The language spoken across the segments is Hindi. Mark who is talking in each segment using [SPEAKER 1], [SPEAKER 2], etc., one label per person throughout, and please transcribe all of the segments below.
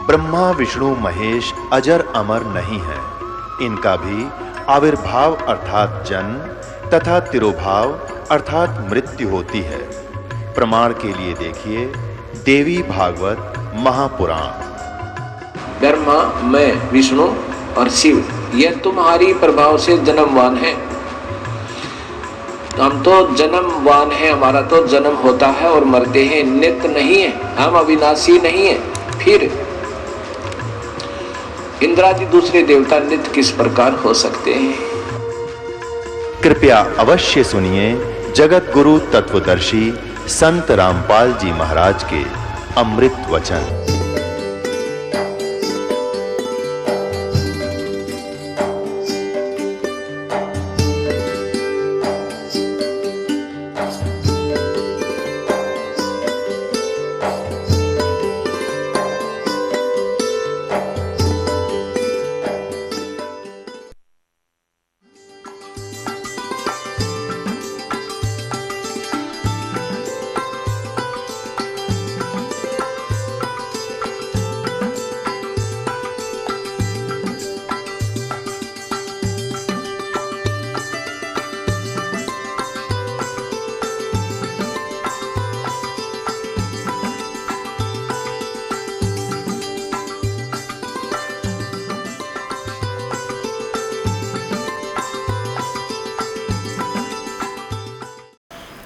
[SPEAKER 1] ब्रह्मा विष्णु महेश अजर अमर नहीं है। इनका भी आविर्भाव अर्थात जन्म तथा तिरोभाव अर्थात मृत्यु होती है। प्रमाण के लिए देखिए देवी भागवत महापुराण।
[SPEAKER 2] ब्रह्मा, मैं, विष्णु और शिव यह तुम्हारी प्रभाव से जन्मवान है। हम तो जन्मवान है, हमारा तो जन्म होता है और मरते हैं, नित्य नहीं है, हम अविनाशी नहीं है। फिर इंद्रादि दूसरे देवता नित्य किस प्रकार हो सकते हैं?
[SPEAKER 1] कृपया अवश्य सुनिए जगत गुरु तत्वदर्शी संत रामपाल जी महाराज के अमृत वचन।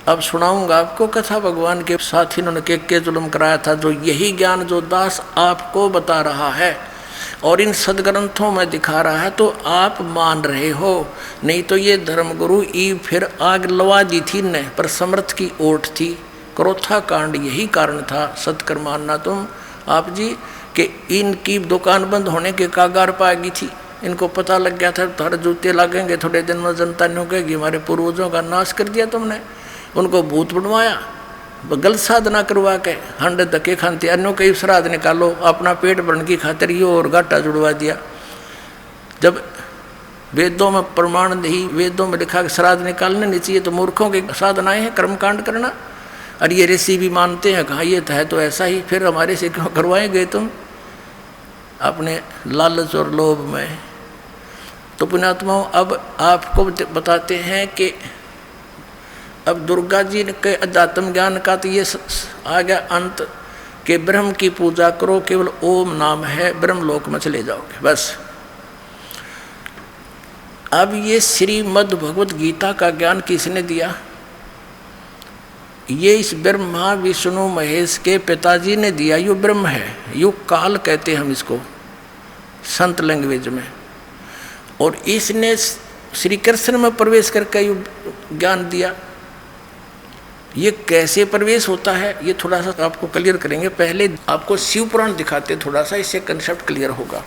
[SPEAKER 3] अब सुनाऊंगा आपको कथा। भगवान के साथ इन्होंने के जुल्म कराया था, जो यही ज्ञान जो दास आपको बता रहा है और इन सदग्रंथों में दिखा रहा है तो आप मान रहे हो। नहीं तो ये धर्मगुरु ई फिर आग लवा दी थी न, पर समर्थ की ओट थी। क्रोथा कांड यही कारण था। सत्कर मानना तुम आप जी कि इनकी दुकान बंद होने के कागार पर आ गई थी। इनको पता लग गया था थोड़े जूते लगेंगे, थोड़े दिन में जनता नहीं कहेगी हमारे पूर्वजों का नाश कर दिया तुमने। उनको भूत बनवाया, गलत साधना करवा के हंड धक्के खानते, अन्यों के श्राद्ध निकालो, अपना पेट भरने की खातिर ये और घाटा जुड़वा दिया। जब वेदों में प्रमाण नहीं, वेदों में लिखा कि श्राद्ध निकालने नहीं चाहिए, तो मूर्खों के साधनाएं हैं कर्मकांड करना। और ये ऋषि भी मानते हैं, कहा ये है तो ऐसा ही, फिर हमारे से क्यों करवाएंगे तुम अपने लालच और लोभ में। तो पुण्यात्माओं, अब आपको बताते हैं कि अब दुर्गा जी के अध्यात्म ज्ञान का तो ये आ गया अंत कि ब्रह्म की पूजा करो, केवल ओम नाम है, ब्रह्मलोक में चले जाओगे बस। अब ये श्रीमद् भगवत गीता का ज्ञान किसने दिया? ये इस ब्रह्मा विष्णु महेश के पिताजी ने दिया। यो ब्रह्म है, यो काल कहते हैं हम इसको संत लैंग्वेज में। और इसने श्री कृष्ण में प्रवेश करके यो ज्ञान दिया। ये कैसे प्रवेश होता है ये थोड़ा सा आपको क्लियर करेंगे। पहले आपको शिव पुराण दिखाते थोड़ा सा, इससे कंसेप्ट क्लियर होगा।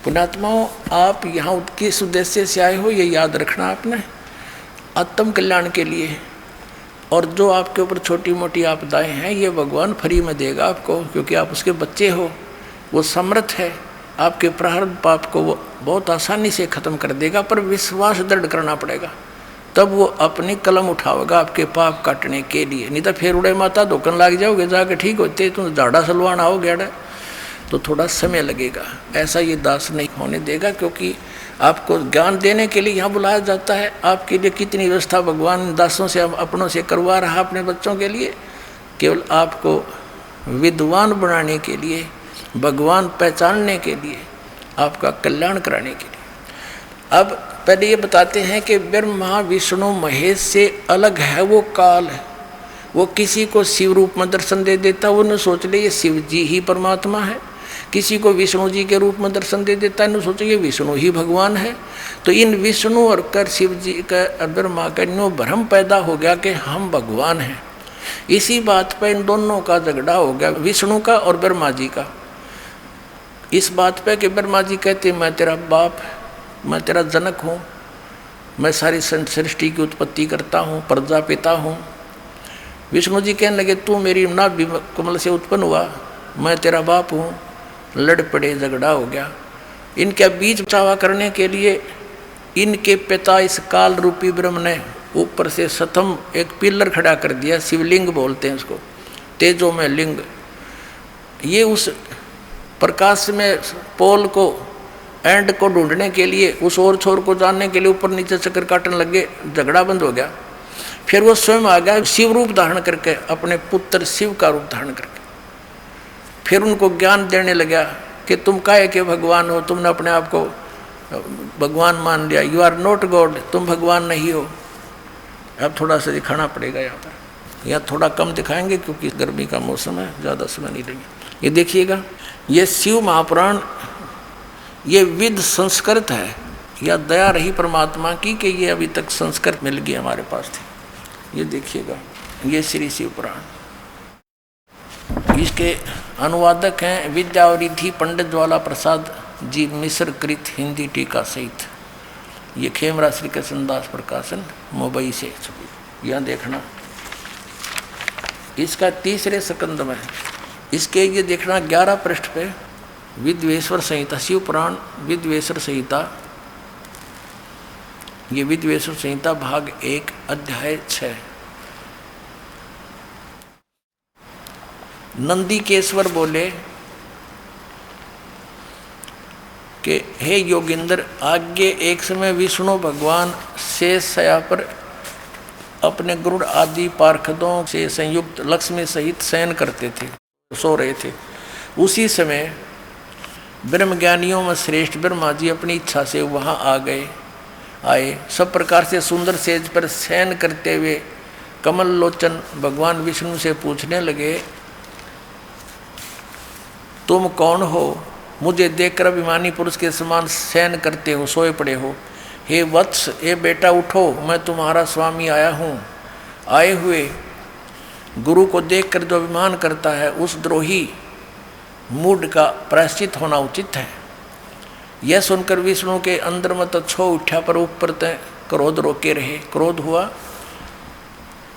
[SPEAKER 3] पुण्यात्माओं, आप यहाँ किस उद्देश्य से आए हो ये याद रखना आपने, आत्म कल्याण के लिए। और जो आपके ऊपर छोटी मोटी आपदाएं हैं ये भगवान फ्री में देगा आपको, क्योंकि आप उसके बच्चे हो। वो समर्थ है, आपके प्रारब्ध पाप को वो बहुत आसानी से ख़त्म कर देगा, पर विश्वास दृढ़ करना पड़ेगा। तब वो अपनी कलम उठाओगा आपके पाप काटने के लिए। नहीं तो फिर उड़े माता धोखन लग जाओगे, जाके ठीक होते तुम झाड़ा सलवान आओगे तो थोड़ा समय लगेगा। ऐसा ये दास नहीं होने देगा, क्योंकि आपको ज्ञान देने के लिए यहाँ बुलाया जाता है। आपके लिए कितनी व्यवस्था भगवान दासों से अपनों से करवा रहा अपने बच्चों के लिए, केवल आपको विद्वान बनाने के लिए, भगवान पहचानने के लिए, आपका कल्याण कराने के लिए। अब पहले ये बताते हैं कि ब्रह्मा विष्णु महेश से अलग है वो काल है। वो किसी को शिव रूप में दर्शन दे देता, वो न सोच ले ये शिव जी ही परमात्मा है। किसी को विष्णु जी के रूप में दर्शन दे देता है, न सोचे ये विष्णु ही भगवान है। तो इन विष्णु और कर शिव जी का ब्रह्मा का नो भ्रम पैदा हो गया कि हम भगवान हैं। इसी बात पर इन दोनों का झगड़ा हो गया, विष्णु का और ब्रह्मा जी का। इस बात पर कि ब्रह्मा जी कहते मैं तेरा बाप, मैं तेरा जनक हूँ, मैं सारी सृष्टि की उत्पत्ति करता हूँ, प्रजापिता हूँ। विष्णु जी कहने लगे तू मेरी नाभि कमल से उत्पन्न हुआ, मैं तेरा बाप हूँ। लड़ पड़े, झगड़ा हो गया। इनके बीच बचावा करने के लिए इनके पिता इस काल रूपी ब्रह्म ने ऊपर से सतम एक पिलर खड़ा कर दिया, शिवलिंग बोलते हैं उसको, तेजो में लिंग। ये उस प्रकाश में पोल को एंड को ढूंढने के लिए, उस और छोर को जानने के लिए ऊपर नीचे चक्कर काटने लगे, झगड़ा बंद हो गया। फिर वो स्वयं आ गया शिव रूप धारण करके, अपने पुत्र शिव का रूप धारण करके। फिर उनको ज्ञान देने लगा कि तुम काहे के भगवान हो, तुमने अपने आप को भगवान मान लिया, यू आर नॉट गॉड, तुम भगवान नहीं हो। अब थोड़ा सा दिखाना पड़ेगा यहाँ पर, यहाँ थोड़ा कम दिखाएंगे क्योंकि गर्मी का मौसम है, ज़्यादा समय नहीं लेंगे। ये देखिएगा, ये शिव महापुराण ये विद संस्कृत है, या दया रही परमात्मा की कि ये अभी तक संस्कृत मिल गई हमारे पास थी। ये देखिएगा, ये श्री शिव पुराण, इसके अनुवादक हैं विद्यावरिधि पंडित ज्वाला प्रसाद जी मिश्र कृत हिंदी टीका सहित। ये खेमरा श्री कृष्णदास प्रकाशन मुंबई से। यहाँ देखना, इसका तीसरे स्कंद में इसके ये देखना 11 पृष्ठ पे विद्वेश्वर संहिता, शिव पुराण विद्वेश्वर संहिता, ये विद्वेश्वर संहिता भाग 1 अध्याय 6। नंदीकेश्वर बोले कि हे योगिंद्र, आगे एक समय विष्णु भगवान शेष शया पर अपने गरुड़ आदि पार्षदों से संयुक्त लक्ष्मी सहित शयन करते थे, सो रहे थे। उसी समय ब्रह्मज्ञानियों में श्रेष्ठ ब्रह्मा जी अपनी इच्छा से वहाँ आए। सब प्रकार से सुंदर सेज पर शयन करते हुए कमल लोचन भगवान विष्णु से पूछने लगे, तुम कौन हो? मुझे देखकर अभिमानी पुरुष के समान शयन करते हो, सोए पड़े हो। हे वत्स, हे बेटा उठो, मैं तुम्हारा स्वामी आया हूँ। आए हुए गुरु को देखकर जो अभिमान करता है उस द्रोही मूड का प्रायश्चित होना उचित है। यह सुनकर विष्णु के अंदर मत छो उठा, पर ऊपर तय क्रोध रोके रहे। क्रोध हुआ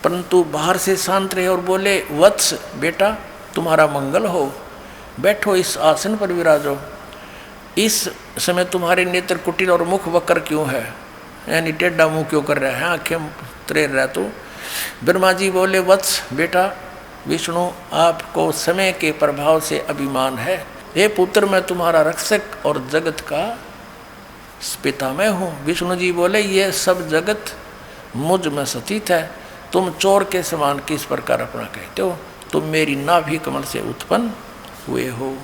[SPEAKER 3] परंतु बाहर से शांत रहे और बोले, वत्स बेटा तुम्हारा मंगल हो, बैठो इस आसन पर विराजो। इस समय तुम्हारे नेत्र कुटिल और मुख वक्र क्यों है, यानी टेढ़ा मुंह क्यों कर रहा है, आंखें तरेर रहा तू। ब्रह्मा जी बोले, वत्स बेटा विष्णु आपको समय के प्रभाव से अभिमान है। हे पुत्र, मैं तुम्हारा रक्षक और जगत का पिता मैं हूँ। विष्णु जी बोले, ये सब जगत मुझ में स्थित है, तुम चोर के समान किस प्रकार अपना कहते हो? तुम मेरी नाभि कमल से उत्पन्न हुए हो,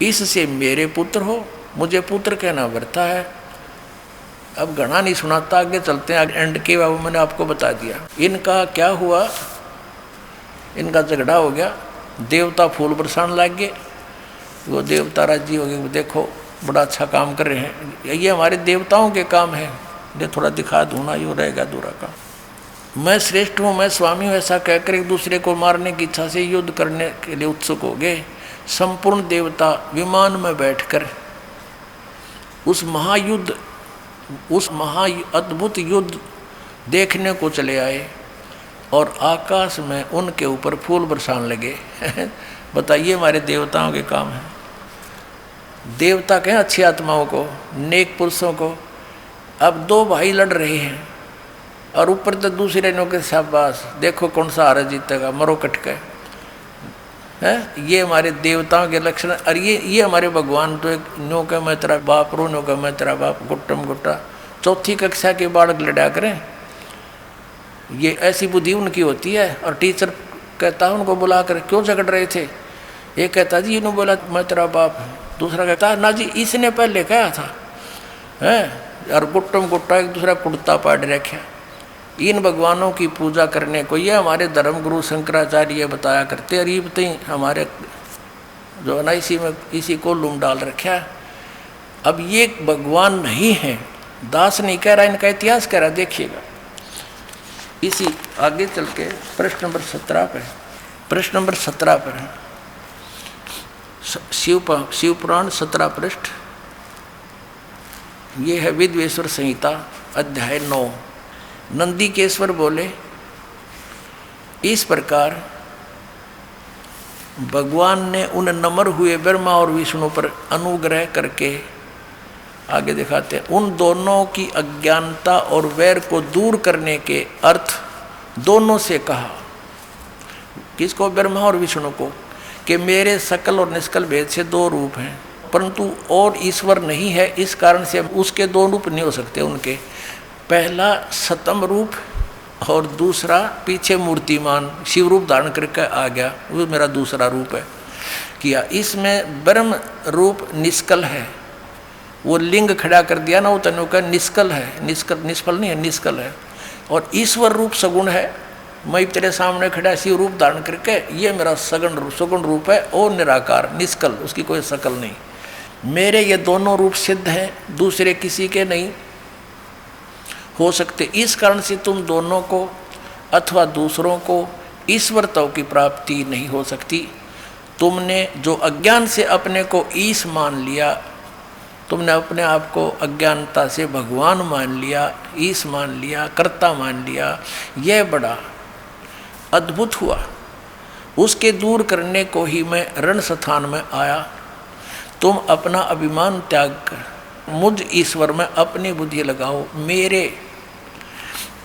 [SPEAKER 3] इससे मेरे पुत्र हो, मुझे पुत्र कहना व्यर्थ है। अब घना नहीं सुनाता, आगे चलते हैं। एंड के बाबू मैंने आपको बता दिया। इनका क्या हुआ, इनका झगड़ा हो गया, देवता फूल बरसाने लग गए। वो देवता राजी हो गए, देखो बड़ा अच्छा काम कर रहे हैं, ये हमारे देवताओं के काम है, ये थोड़ा दिखा दूँ ना, ये रहेगा दूरा का। मैं श्रेष्ठ हूँ, मैं स्वामी हूँ, ऐसा कहकर एक दूसरे को मारने की इच्छा से युद्ध करने के लिए उत्सुक हो गए। संपूर्ण देवता विमान में बैठकर उस महा अद्भुत युद्ध देखने को चले आए और आकाश में उनके ऊपर फूल बरसाने लगे। बताइए, हमारे देवताओं के काम है। देवता कहें अच्छी आत्माओं को, नेक पुरुषों को। अब दो भाई लड़ रहे हैं और ऊपर तो दूसरे नो के शाबाश, देखो कौन सा हारा जीतेगा, मरो कटके है। ये हमारे देवताओं के लक्षण। और ये हमारे भगवान तो एक नो का मैं तेरा बाप, रो नो का मैं तेरा बाप, गुट्टम गुट्टा। चौथी कक्षा के बालक लड़ा करें, ये ऐसी बुद्धि उनकी होती है। और टीचर कहता है उनको बुला कर, क्यों झगड़ रहे थे? एक कहता जी इन्होंने बोला मैं तेरा बाप, दूसरा कहता ना जी इसने पहले कहा था है। और गुट्टम गुट्टा एक दूसरा कुर्ता पाड़ रखा। इन भगवानों की पूजा करने को ये हमारे धर्म गुरु शंकराचार्य बताया करते। और ये बताइए हमारे जो है ना इसी को लूम डाल रखा। अब ये भगवान नहीं है, दास नहीं कह रहा, इनका इतिहास कह रहा। देखिएगा इसी आगे चल के प्रश्न नंबर 17 पर, प्रश्न नंबर 17 पर है शिव पुराण 17 पृष्ठ। ये है विद्वेश्वर संहिता अध्याय 9। नंदीकेश्वर बोले, इस प्रकार भगवान ने उन नम्र हुए ब्रह्मा और विष्णु पर अनुग्रह करके, आगे दिखाते हैं, उन दोनों की अज्ञानता और वैर को दूर करने के अर्थ दोनों से कहा। किसको? ब्रह्मा और विष्णु को, कि मेरे सकल और निष्कल भेद से दो रूप हैं, परंतु और ईश्वर नहीं है, इस कारण से उसके दो रूप नहीं हो सकते उनके। पहला सतम रूप और दूसरा पीछे मूर्तिमान शिव रूप धारण करके आ गया, वो मेरा दूसरा रूप है किया। इसमें ब्रह्म रूप निष्कल है, वो लिंग खड़ा कर दिया ना, वो तनु का निष्कल है, निष्फल नहीं है, निष्कल है। और ईश्वर रूप सगुण है, मैं तेरे सामने खड़ा शिव रूप धारण करके, ये मेरा सगुण रूप है और निराकार निष्कल, उसकी कोई शकल नहीं। मेरे ये दोनों रूप सिद्ध हैं, दूसरे किसी के नहीं हो सकते। इस कारण से तुम दोनों को अथवा दूसरों को ईश्वरत्व की प्राप्ति नहीं हो सकती। तुमने जो अज्ञान से अपने को ईश मान लिया, तुमने अपने आप को अज्ञानता से भगवान मान लिया, ईश मान लिया, कर्ता मान लिया, यह बड़ा अद्भुत हुआ। उसके दूर करने को ही मैं रण स्थान में आया। तुम अपना अभिमान त्याग कर मुझ ईश्वर में अपनी बुद्धि लगाओ। मेरे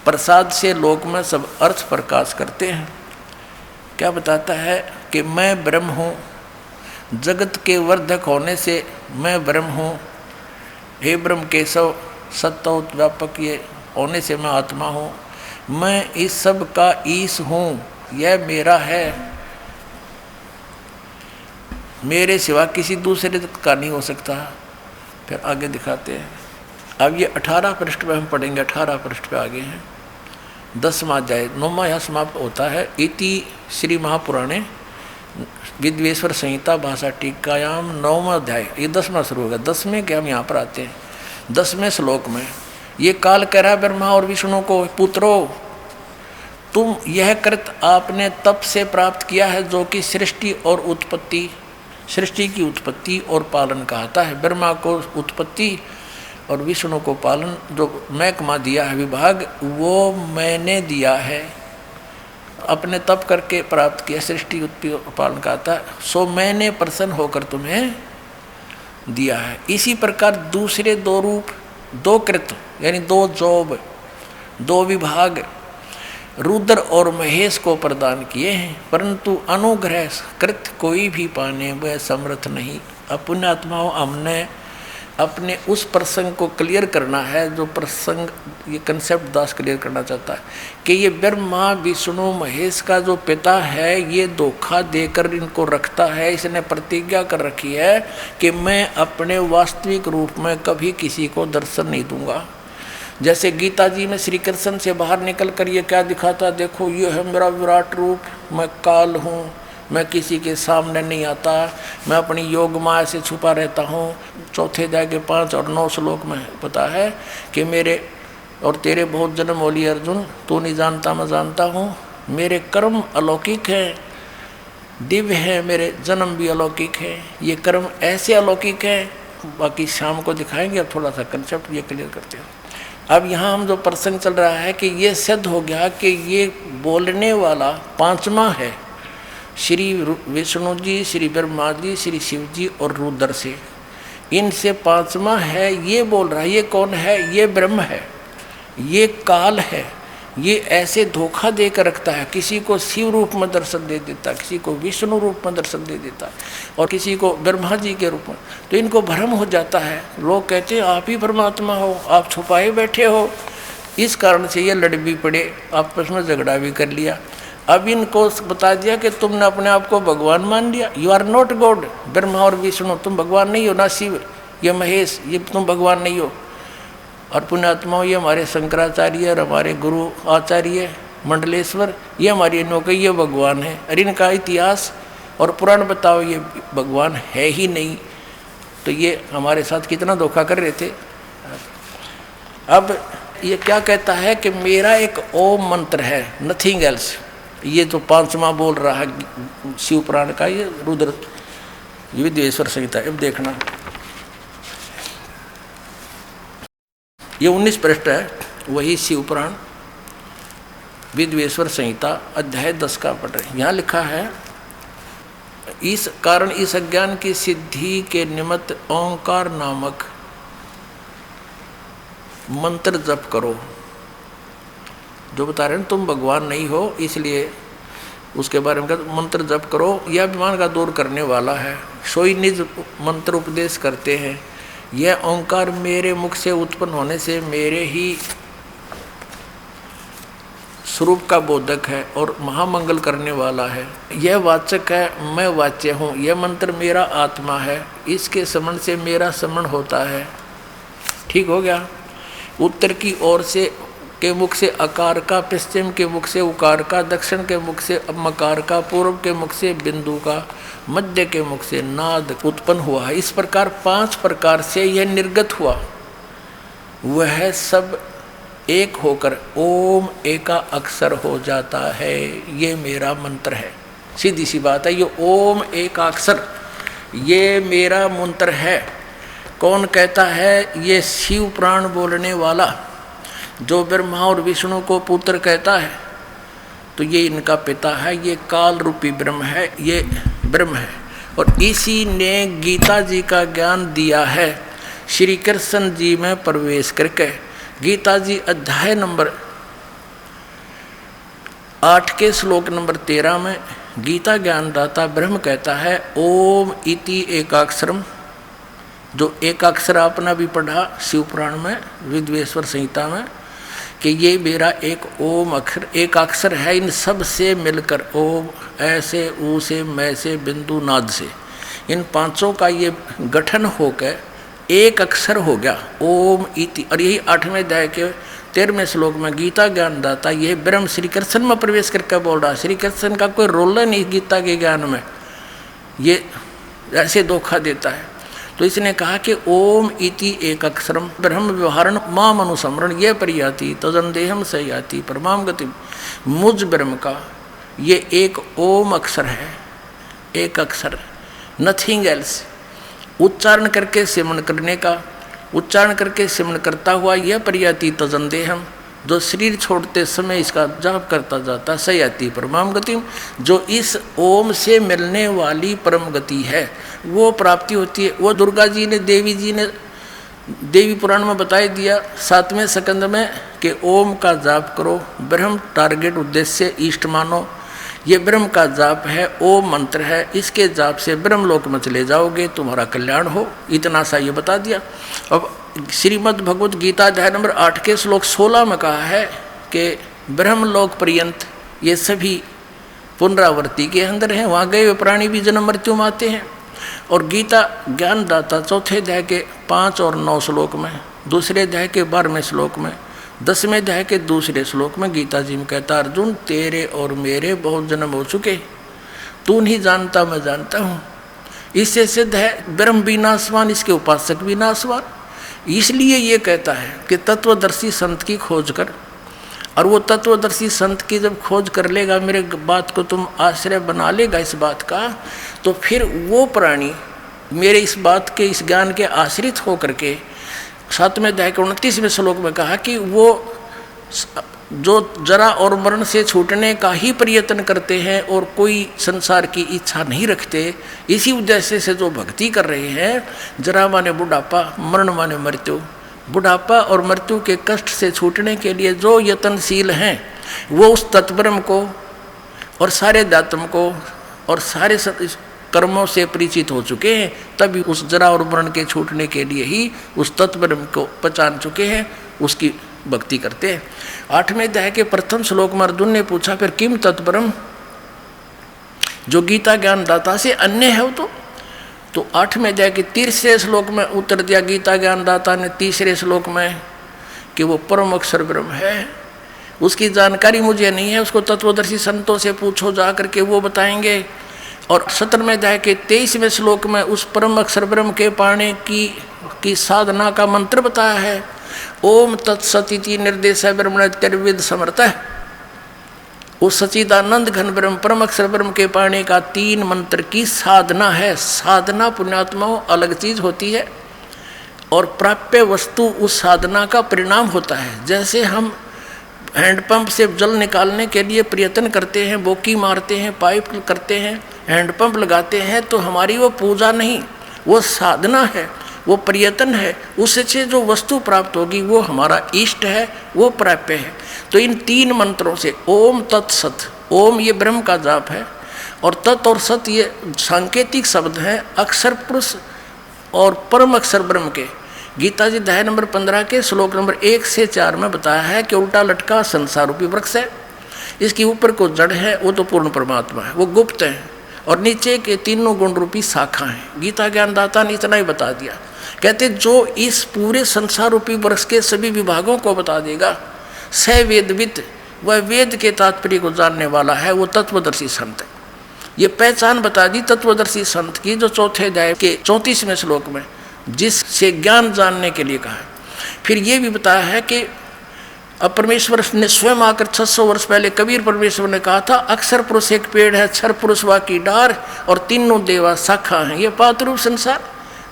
[SPEAKER 3] प्रसाद से लोक में सब अर्थ प्रकाश करते हैं। क्या बताता है कि मैं ब्रह्म हूँ, जगत के वर्धक होने से मैं ब्रह्म हूँ। हे ब्रह्म केशव सत्वोत व्यापक ये होने से मैं आत्मा हूँ। मैं इस सब का ईश हूँ, यह मेरा है, मेरे सिवा किसी दूसरे का नहीं हो सकता। फिर आगे दिखाते हैं। अब ये 18 पृष्ठ पे हम पढ़ेंगे, 18 पृष्ठ पे आगे हैं। 10वां अध्याय 9वां यहाँ समाप्त होता है। इति श्री महापुराणे विद्वेश्वर संहिता भाषा टीकायाम 9वां अध्याय, ये 10वां शुरू होगा। 10वें के हम यहाँ पर आते हैं। 10वें श्लोक में ये काल कह रहा है ब्रह्मा और विष्णु को, पुत्रो तुम यह कृत आपने तप से प्राप्त किया है जो कि सृष्टि और उत्पत्ति, सृष्टि की उत्पत्ति और पालन कहता है। ब्रह्मा को उत्पत्ति और विष्णु को पालन, जो महकमा दिया है विभाग, वो मैंने दिया है, अपने तप करके प्राप्त किया। सृष्टि उत्पत्ति पालन कहता है, सो मैंने प्रसन्न होकर तुम्हें दिया है। इसी प्रकार दूसरे दो रूप, दो कृत यानी दो जॉब, दो विभाग रुद्र और महेश को प्रदान किए हैं, परंतु अनुग्रह कृत कोई भी पाने वह समर्थ नहीं। अपने आत्माओं हमने अपने उस प्रसंग को क्लियर करना है, जो प्रसंग ये कंसेप्ट दास क्लियर करना चाहता है कि ये ब्रह्मा विष्णु महेश का जो पिता है, ये धोखा देकर इनको रखता है। इसने प्रतिज्ञा कर रखी है कि मैं अपने वास्तविक रूप में कभी किसी को दर्शन नहीं दूंगा। जैसे गीता जी में श्री कृष्ण से बाहर निकल कर ये क्या दिखाता, देखो ये है मेरा विराट रूप, मैं काल हूँ, मैं किसी के सामने नहीं आता, मैं अपनी योग माया से छुपा रहता हूँ। चौथे अध्याय के 5 और 9 श्लोक में पता है कि मेरे और तेरे बहुत जन्म होली अर्जुन, तू नहीं जानता मैं जानता हूँ। मेरे कर्म अलौकिक हैं, दिव्य हैं, मेरे जन्म भी अलौकिक है। ये कर्म ऐसे अलौकिक हैं, बाकी शाम को दिखाएंगे। अब थोड़ा सा कंसेप्ट ये क्लियर करते हैं। अब यहाँ हम जो प्रसंग चल रहा है कि ये सिद्ध हो गया कि ये बोलने वाला पांचवा है, श्री विष्णु जी, श्री ब्रह्मा जी, श्री शिव जी और रुद्र से, इनसे पांचवा है ये बोल रहा है। ये कौन है? ये ब्रह्म है, ये काल है। ये ऐसे धोखा देकर रखता है, किसी को शिव रूप में दर्शन दे देता, किसी को विष्णु रूप में दर्शन दे देता और किसी को ब्रह्मा जी के रूप में। तो इनको भ्रम हो जाता है। लोग कहते हैं आप ही परमात्मा हो, आप छुपाए बैठे हो। इस कारण से ये लड़ भी पड़े, आपस में झगड़ा भी कर लिया। अब इनको बता दिया कि तुमने अपने आप को भगवान मान लिया। You are not god. Brahma और विष्णु तुम भगवान नहीं हो, ना शिव, ये महेश, ये तुम भगवान नहीं हो। और पुण्यात्माओं, ये हमारे शंकराचार्य और हमारे गुरु आचार्य मंडलेश्वर, ये हमारी इनों ये भगवान है। और इनका इतिहास और पुराण बताओ, ये भगवान है ही नहीं। तो ये हमारे साथ कितना धोखा कर रहे थे। अब ये क्या कहता है कि मेरा एक ओम मंत्र है, नथिंग एल्स। ये तो पांचवा बोल रहा है शिव पुराण का, ये रुद्र विद्वेश्वर संहिता। अब देखना, ये 19 पृष्ठ है, वही शिव पुराण विद्वेश्वर संहिता अध्याय 10 का पढ़ रहे। यहाँ लिखा है, इस कारण इस अज्ञान की सिद्धि के निमित्त ओंकार नामक मंत्र जप करो। जो बता रहे हैं तुम भगवान नहीं हो, इसलिए उसके बारे में कहते मंत्र जप करो, यह अभिमान का दूर करने वाला है। सोई निज मंत्र उपदेश करते हैं। यह ओंकार मेरे मुख से उत्पन्न होने से मेरे ही स्वरूप का बोधक है और महामंगल करने वाला है। यह वाचक है, मैं वाच्य हूँ। यह मंत्र मेरा आत्मा है, इसके समन से मेरा समन होता है। ठीक हो गया। उत्तर की ओर से के मुख से अकार का, पश्चिम के मुख से उकार का, दक्षिण के मुख से मकार का, पूर्व के मुख से बिंदु का, मध्य के मुख से नाद उत्पन्न हुआ है। इस प्रकार 5 प्रकार से यह निर्गत हुआ। वह सब एक होकर ओम एका अक्षर हो जाता है। ये मेरा मंत्र है। सीधी सी बात है, ये ओम एका अक्षर ये मेरा मंत्र है। कौन कहता है? ये शिव प्राण बोलने वाला, जो ब्रह्मा और विष्णु को पुत्र कहता है, तो ये इनका पिता है। ये काल रूपी ब्रह्म है, ये ब्रह्म है। और इसी ने गीता जी का ज्ञान दिया है श्री कृष्ण जी में प्रवेश करके। गीता जी अध्याय नंबर 8 के श्लोक नंबर 13 में गीता ज्ञानदाता ब्रह्म कहता है ओम इति एकाक्षरम, जो एकाक्षर आपने भी पढ़ा शिव पुराण में, विद्वेश्वर संहिता में, कि ये मेरा एक ओम अक्षर एक अक्षर है। इन सब से मिलकर ओम, ऐसे, ऊ से, मैं से, बिंदु, नाद से, इन 5 का ये गठन होकर एक अक्षर हो गया ओम इति। और यही 8वें अध्याय के 13वें श्लोक में गीता ज्ञानदाता ये ब्रह्म श्री कृष्ण में प्रवेश करके बोल रहा। श्री कृष्ण का कोई रोल नहीं गीता के ज्ञान में, ये ऐसे धोखा देता है। तो इसने कहा कि ओम इति एक अक्षरम ब्रह्म व्यवहारण माम अनुसमरण ये परियाति तदंदेहम सयाति परमाम गति। मुझ ब्रह्म का ये एक ओम अक्षर है, एक अक्षर, नथिंग एल्स। उच्चारण करके सिमरण करने का, उच्चारण करके सिमरण करता हुआ यह परियाति तजंदेहम, जो शरीर छोड़ते समय इसका जाप करता जाता, सयाति परमाम गति, जो इस ओम से मिलने वाली परम गति है वो प्राप्ति होती है। वो दुर्गा जी ने, देवी जी ने देवी पुराण में बताई दिया 7वें स्कंद में कि ओम का जाप करो, ब्रह्म टारगेट उद्देश्य इष्ट मानो। ये ब्रह्म का जाप है, ओम मंत्र है, इसके जाप से ब्रह्मलोक में चले जाओगे, तुम्हारा कल्याण हो। इतना सा ये बता दिया। अब श्रीमद् भगवद गीता अध्याय नंबर 8 के श्लोक 16 में कहा है कि ब्रह्मलोक पर्यंत ये सभी पुनरावृत्ति के अंदर हैं, वहाँ गए हुए प्राणी भी जन्म मृत्यु में आते हैं। और गीता ज्ञानदाता 4थे अध्याय के 5 और 9 श्लोक में, दूसरे अध्याय के 12वें श्लोक में, 10वें अध्याय के दूसरे श्लोक में गीता जी में कहता अर्जुन तेरे और मेरे बहुत जन्म हो चुके, तू नहीं जानता मैं जानता हूँ। इससे सिद्ध है ब्रह्म भी नाशवान, इसके उपासक भी नाशवान। इसलिए ये कहता है कि तत्वदर्शी संत की खोज कर, और वो तत्वदर्शी संत की जब खोज कर लेगा, मेरे बात को तुम आश्रय बना लेगा इस बात का, तो फिर वो प्राणी मेरे इस बात के, इस ज्ञान के आश्रित हो करके 7वें अध्याय के 29वें श्लोक में कहा कि वो जो जरा और मरण से छूटने का ही प्रयत्न करते हैं और कोई संसार की इच्छा नहीं रखते, इसी उद्देश्य से जो भक्ति कर रहे हैं, जरा माने बुढ़ापा, मरण माने मृत्यु, बुढ़ापा और मृत्यु के कष्ट से छूटने के लिए जो यत्नशील हैं, वो उस तत्ब्रह्म को और सारे दात्म को और सारे कर्मों से परिचित हो चुके हैं, तभी उस जरा और मरण के छूटने के लिए ही उस तत्ब्रह्म को पहचान चुके हैं, उसकी भक्ति करते हैं। 8वें अध्याय के प्रथम श्लोक में अर्जुन ने पूछा फिर किम तत्ब्रह्म, जो गीता ज्ञान दाता से अन्य है वो तो 8वें अध्याय के 30वें श्लोक में उत्तर दिया गीता ज्ञान दाता ने 3रे श्लोक में कि वो परम अक्षर ब्रह्म है। उसकी जानकारी मुझे नहीं है, उसको तत्वदर्शी संतों से पूछो जा करके, वो बताएंगे। और 17वें अध्याय के 23वें श्लोक में उस परम अक्षर ब्रह्म के पाने की साधना का मंत्र बताया है। ओम तत्सदिति निर्देश ब्रह्मण त्रिविद समर्थ। उस सच्चिदानंद घन ब्रह्म परम अक्षर ब्रह्म के पाने का 3 मंत्र की साधना है। साधना पुण्यात्माओं अलग चीज होती है और प्राप्य वस्तु उस साधना का परिणाम होता है। जैसे हम हैंडपंप से जल निकालने के लिए प्रयत्न करते हैं, बोकी मारते हैं, पाइप करते हैं, हैंडपंप लगाते हैं, तो हमारी वो पूजा नहीं, वो साधना है, वो प्रयत्न है। उससे जो वस्तु प्राप्त होगी वो हमारा इष्ट है, वो प्राप्य है। तो इन 3 मंत्रों से ओम तत्सत ओम ये ब्रह्म का जाप है, और तत् और सत ये सांकेतिक शब्द हैं अक्षर पुरुष और परम अक्षर ब्रह्म के। गीता जी अध्याय नंबर 15 के श्लोक नंबर 1 से 4 में बताया है कि उल्टा लटका संसार रूपी वृक्ष है, इसके ऊपर को जड़ है, वो तो पूर्ण परमात्मा है, वो गुप्त है, और नीचे के तीनों गुण रूपी शाखा हैं। गीता ज्ञानदाता ने इतना ही बता दिया। कहते जो इस पूरे संसार रूपी वृक्ष के सभी विभागों को बता देगा, स वेदविद, वह वेद के तात्पर्य को जानने वाला है, वो तत्वदर्शी संत है। ये पहचान बता दी तत्वदर्शी संत की, जो चौथे अध्याय के 34वें श्लोक में जिससे ज्ञान जानने के लिए कहा है। फिर ये भी बताया है कि अब परमेश्वर ने स्वयं आकर 600 वर्ष पहले कबीर परमेश्वर ने कहा था, अक्षर पुरुष एक पेड़ है, क्षर पुरुष वा की डार, और तीनों देवा शाखा हैं, ये पातरूप संसार।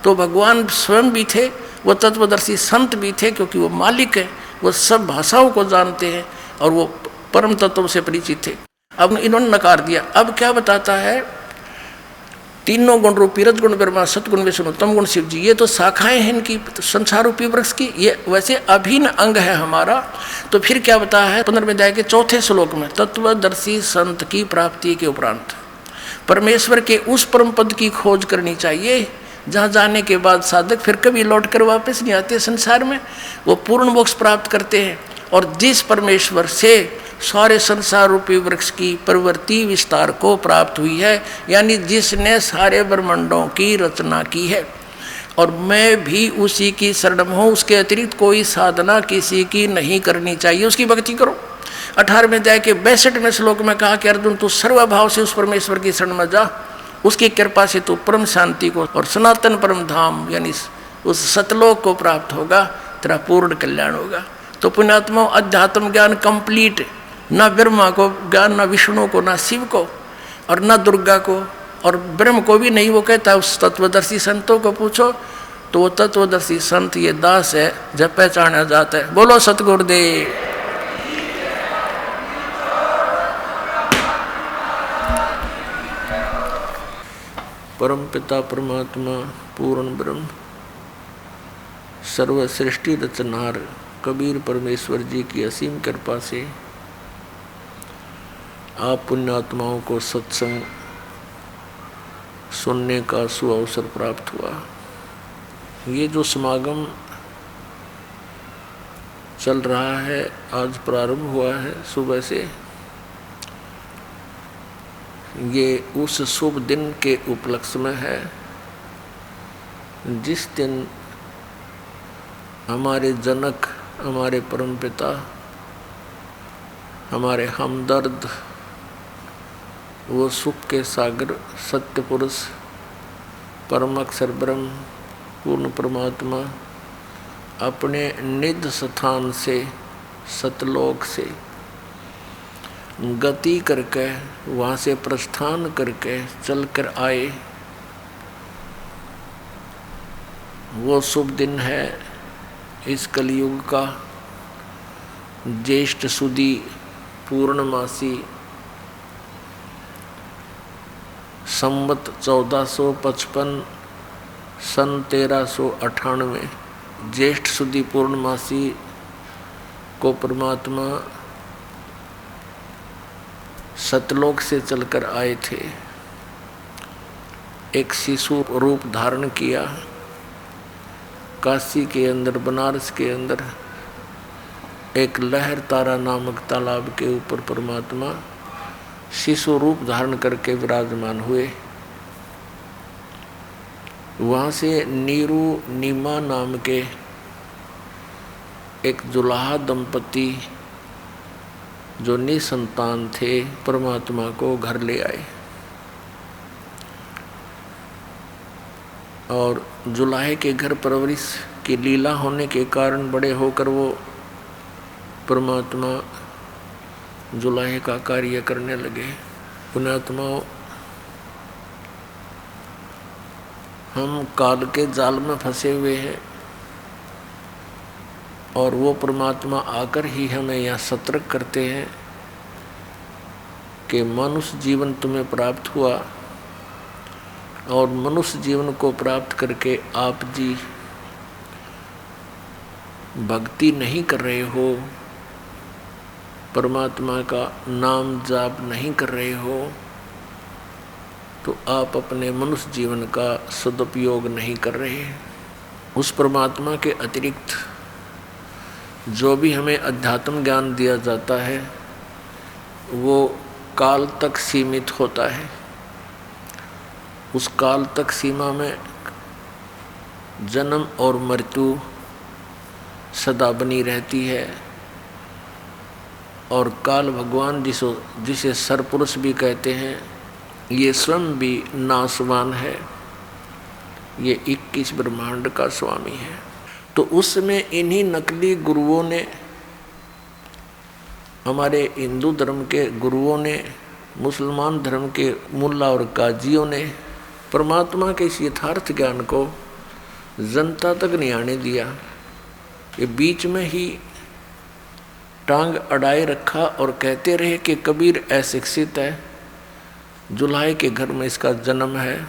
[SPEAKER 3] तो भगवान स्वयं भी थे, वो तत्वदर्शी संत भी थे, क्योंकि वो मालिक है, वो सब भाषाओं को जानते हैं और वो परम तत्व से परिचित थे। अब इन्होंने नकार दिया। अब क्या बताता है, तीनों गुण रूपी रजगुण ब्रह्मा, सतगुण विष्णु, तम गुण शिव जी, ये तो शाखाएं हैं इनकी संसार रूपी वृक्ष की, ये वैसे अभिन्न अंग है हमारा। तो फिर क्या बताया है 15वें अध्याय के 4थे श्लोक में, तत्वदर्शी संत की प्राप्ति के उपरांत परमेश्वर के उस परम पद की खोज करनी चाहिए जहाँ जाने के बाद साधक फिर कभी लौट कर वापस नहीं आते संसार में, वो पूर्ण मोक्ष प्राप्त करते हैं। और जिस परमेश्वर से सारे संसार रूपी वृक्ष की प्रवृत्ति विस्तार को प्राप्त हुई है, यानी जिसने सारे ब्रह्मांडों की रचना की है, और मैं भी उसी की शरण हूँ, उसके अतिरिक्त कोई साधना किसी की नहीं करनी चाहिए, उसकी भक्ति करो। 18वें अध्याय के 62वें श्लोक में कहा कि अर्जुन तू सर्वभाव से उस परमेश्वर की शरण में जा, उसकी कृपा से तू परम शांति को और सनातन परम धाम यानी उस सतलोक को प्राप्त होगा, तेरा पूर्ण कल्याण होगा। तो पुण्यात्मा, अध्यात्म ज्ञान कंप्लीट, ना ब्रह्मा को ज्ञान, ना विष्णु को, ना शिव को, और ना दुर्गा को, और ब्रह्म को भी नहीं। वो कहता है उस तत्वदर्शी संतों को पूछो, तो वो तत्वदर्शी संत ये दास है जब पहचाना जाता है। बोलो सतगुरुदेव। परम पिता परमात्मा पूर्ण ब्रह्म सर्व सृष्टि रचनहार कबीर परमेश्वर जी की असीम कृपा से आप पुण्यात्माओं को सत्संग सुनने का सुअवसर प्राप्त हुआ। ये जो समागम चल रहा है, आज प्रारंभ हुआ है सुबह से, ये उस शुभ दिन के उपलक्ष्य में है जिस दिन हमारे जनक, हमारे परमपिता, हमारे हमदर्द, वो सुख के सागर सत्य पुरुष परम अक्षर ब्रह्म पूर्ण परमात्मा अपने निज स्थान से सतलोक से गति करके, वहाँ से प्रस्थान करके चलकर आए। वो शुभ दिन है इस कलयुग का ज्येष्ठ सुदी पूर्णमासी संवत 1455 सन 1398 ज्येष्ठ सुदी पूर्णमासी को परमात्मा सतलोक से चलकर आए थे। एक शिशु रूप धारण किया, काशी के अंदर, बनारस के अंदर एक लहर तारा नामक तालाब के ऊपर परमात्मा शिशु रूप धारण करके विराजमान हुए। वहाँ से नीरू नीमा नाम के एक जुलाहा दंपति जो निसंतान थे, परमात्मा को घर ले आए। और जुलाहे के घर परवरिश की लीला होने के कारण बड़े होकर वो परमात्मा जुलाहे का कार्य करने लगे। पुण्यात्माओं, हम काल के जाल में फंसे हुए हैं और वो परमात्मा आकर ही हमें यहाँ सतर्क करते हैं कि मनुष्य जीवन तुम्हें प्राप्त हुआ और मनुष्य जीवन को प्राप्त करके आप जी भक्ति नहीं कर रहे हो, परमात्मा का नाम जाप नहीं कर रहे हो तो आप अपने मनुष्य जीवन का सदुपयोग नहीं कर रहे। उस परमात्मा के अतिरिक्त जो भी हमें अध्यात्म ज्ञान दिया जाता है वो काल तक सीमित होता है। उस काल तक सीमा में जन्म और मृत्यु सदा बनी रहती है और काल भगवान जिसे सरपुरुष भी कहते हैं, ये स्वयं भी नाशवान है। ये 21 ब्रह्मांड का स्वामी है। तो उसमें इन्हीं नकली गुरुओं ने, हमारे हिंदू धर्म के गुरुओं ने, मुसलमान धर्म के मुल्ला और काजियों ने परमात्मा के इस यथार्थ ज्ञान को जनता तक नहीं आने दिया। ये बीच में ही टांग अड़ाए रखा और कहते रहे कि कबीर अशिक्षित है, जुल्हाए के घर में इसका जन्म है,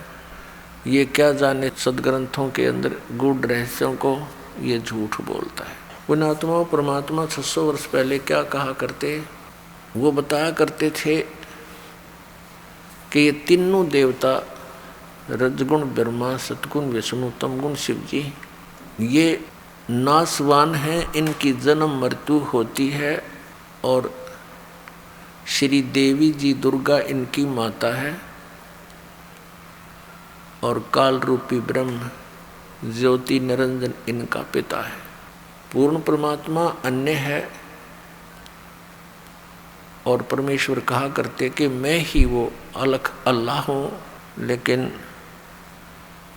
[SPEAKER 3] ये क्या जाने सदग्रंथों के अंदर गूढ़ रहस्यों को, ये झूठ बोलता है। पुण्यात्मा परमात्मा 600 वर्ष पहले क्या कहा करते, वो बताया करते थे कि ये तीनों देवता रजगुण ब्रह्मा, सतगुण विष्णु, तमगुण शिव जी, ये नाशवान हैं, इनकी जन्म मृत्यु होती है और श्री देवी जी दुर्गा इनकी माता है और काल रूपी ब्रह्म ज्योति निरंजन इनका पिता है। पूर्ण परमात्मा अन्य है और परमेश्वर कहा करते कि मैं ही वो अलग अल्लाह हूँ। लेकिन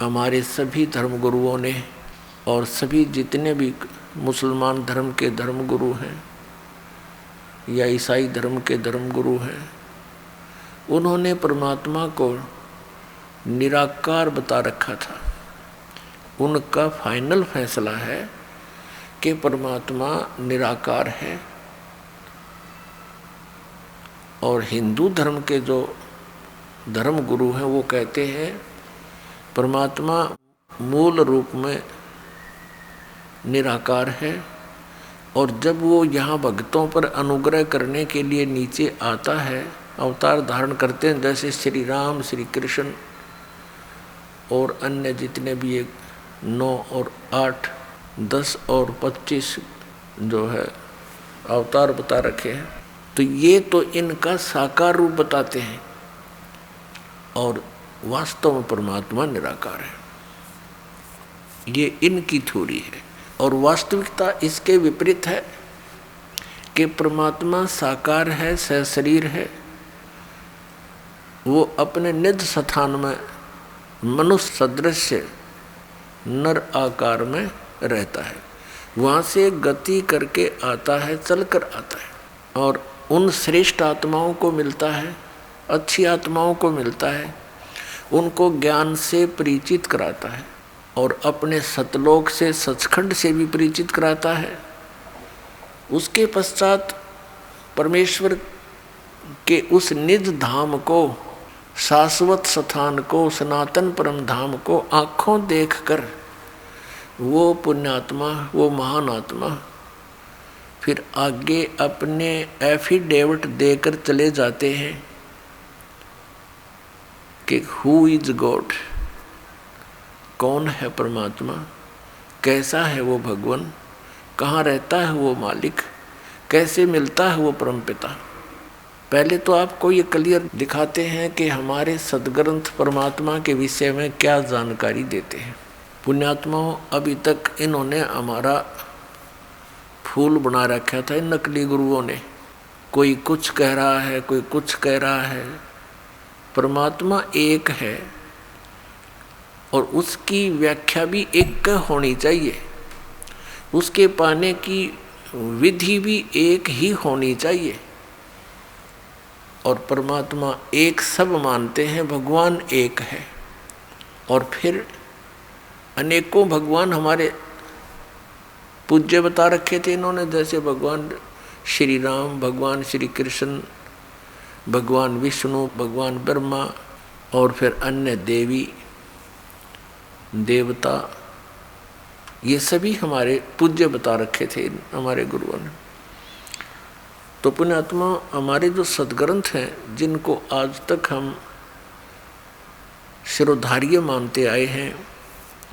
[SPEAKER 3] हमारे सभी धर्मगुरुओं ने और सभी जितने भी मुसलमान धर्म के धर्मगुरु हैं या ईसाई धर्म के धर्मगुरु हैं, उन्होंने परमात्मा को निराकार बता रखा था। उनका फाइनल फैसला है कि परमात्मा निराकार है। और हिंदू धर्म के जो धर्मगुरु हैं वो कहते हैं परमात्मा मूल रूप में निराकार है और जब वो यहाँ भक्तों पर अनुग्रह करने के लिए नीचे आता है, अवतार धारण करते हैं, जैसे श्री राम, श्री कृष्ण और अन्य जितने भी 9 और 8, 10 और 25 जो है अवतार बता रखे हैं, तो ये तो इनका साकार रूप बताते हैं और वास्तव में परमात्मा निराकार है। ये इनकी थ्योरी है और वास्तविकता इसके विपरीत है कि परमात्मा साकार है, सशरीर है। वो अपने निज स्थान में मनुष्य सदृश नर आकार में रहता है, वहाँ से गति करके आता है, चलकर आता है और उन श्रेष्ठ आत्माओं को मिलता है, अच्छी आत्माओं को मिलता है, उनको ज्ञान से परिचित कराता है और अपने सतलोक से, सचखंड से भी परिचित कराता है। उसके पश्चात परमेश्वर के उस निज धाम को, शाश्वत स्थान को, सनातन परम धाम को आँखों देखकर वो पुण्यात्मा, वो महान आत्मा फिर आगे अपने एफिडेविट देकर चले जाते हैं कि हु इज गॉड, कौन है परमात्मा, कैसा है वो भगवान, कहाँ रहता है वो मालिक, कैसे मिलता है वो परमपिता। पहले तो आपको ये क्लियर दिखाते हैं कि हमारे सदग्रंथ परमात्मा के विषय में क्या जानकारी देते हैं। पुण्यात्माओं, अभी तक इन्होंने हमारा फूल बना रखा था इन नकली गुरुओं ने। कोई कुछ कह रहा है, कोई कुछ कह रहा है। परमात्मा एक है और उसकी व्याख्या भी एक होनी चाहिए, उसके पाने की विधि भी एक ही होनी चाहिए। और परमात्मा एक सब मानते हैं, भगवान एक है और फिर अनेकों भगवान हमारे पूज्य बता रखे थे इन्होंने, जैसे भगवान श्री राम, भगवान श्री कृष्ण, भगवान विष्णु, भगवान ब्रह्मा और फिर अन्य देवी देवता, ये सभी हमारे पूज्य बता रखे थे हमारे गुरुओं ने। तो पुण्यात्मा, हमारे जो सदग्रंथ हैं जिनको आज तक हम शिरोधार्य मानते आए हैं,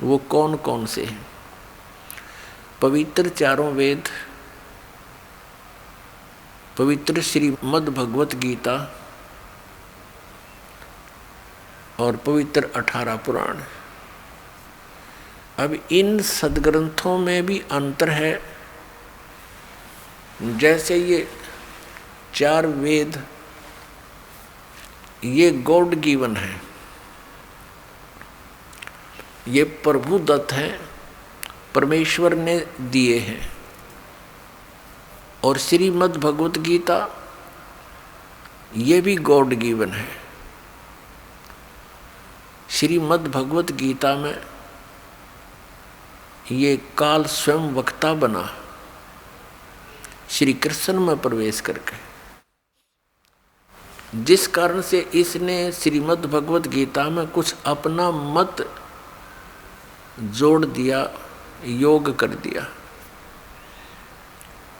[SPEAKER 3] वो कौन कौन से हैं? पवित्र चारों वेद, पवित्र श्रीमद् भगवत गीता और पवित्र 18 पुराण। अब इन सदग्रंथों में भी अंतर है। जैसे ये 4 वेद, ये गॉड गिवन है, ये प्रभु दत्त हैं, परमेश्वर ने दिए हैं। और श्रीमद् भगवत गीता, ये भी गॉड गिवन है। श्रीमद् भगवत गीता में ये काल स्वयं वक्ता बना श्री कृष्ण में प्रवेश करके, जिस कारण से इसने श्रीमद् भगवत गीता में कुछ अपना मत जोड़ दिया, योग कर दिया।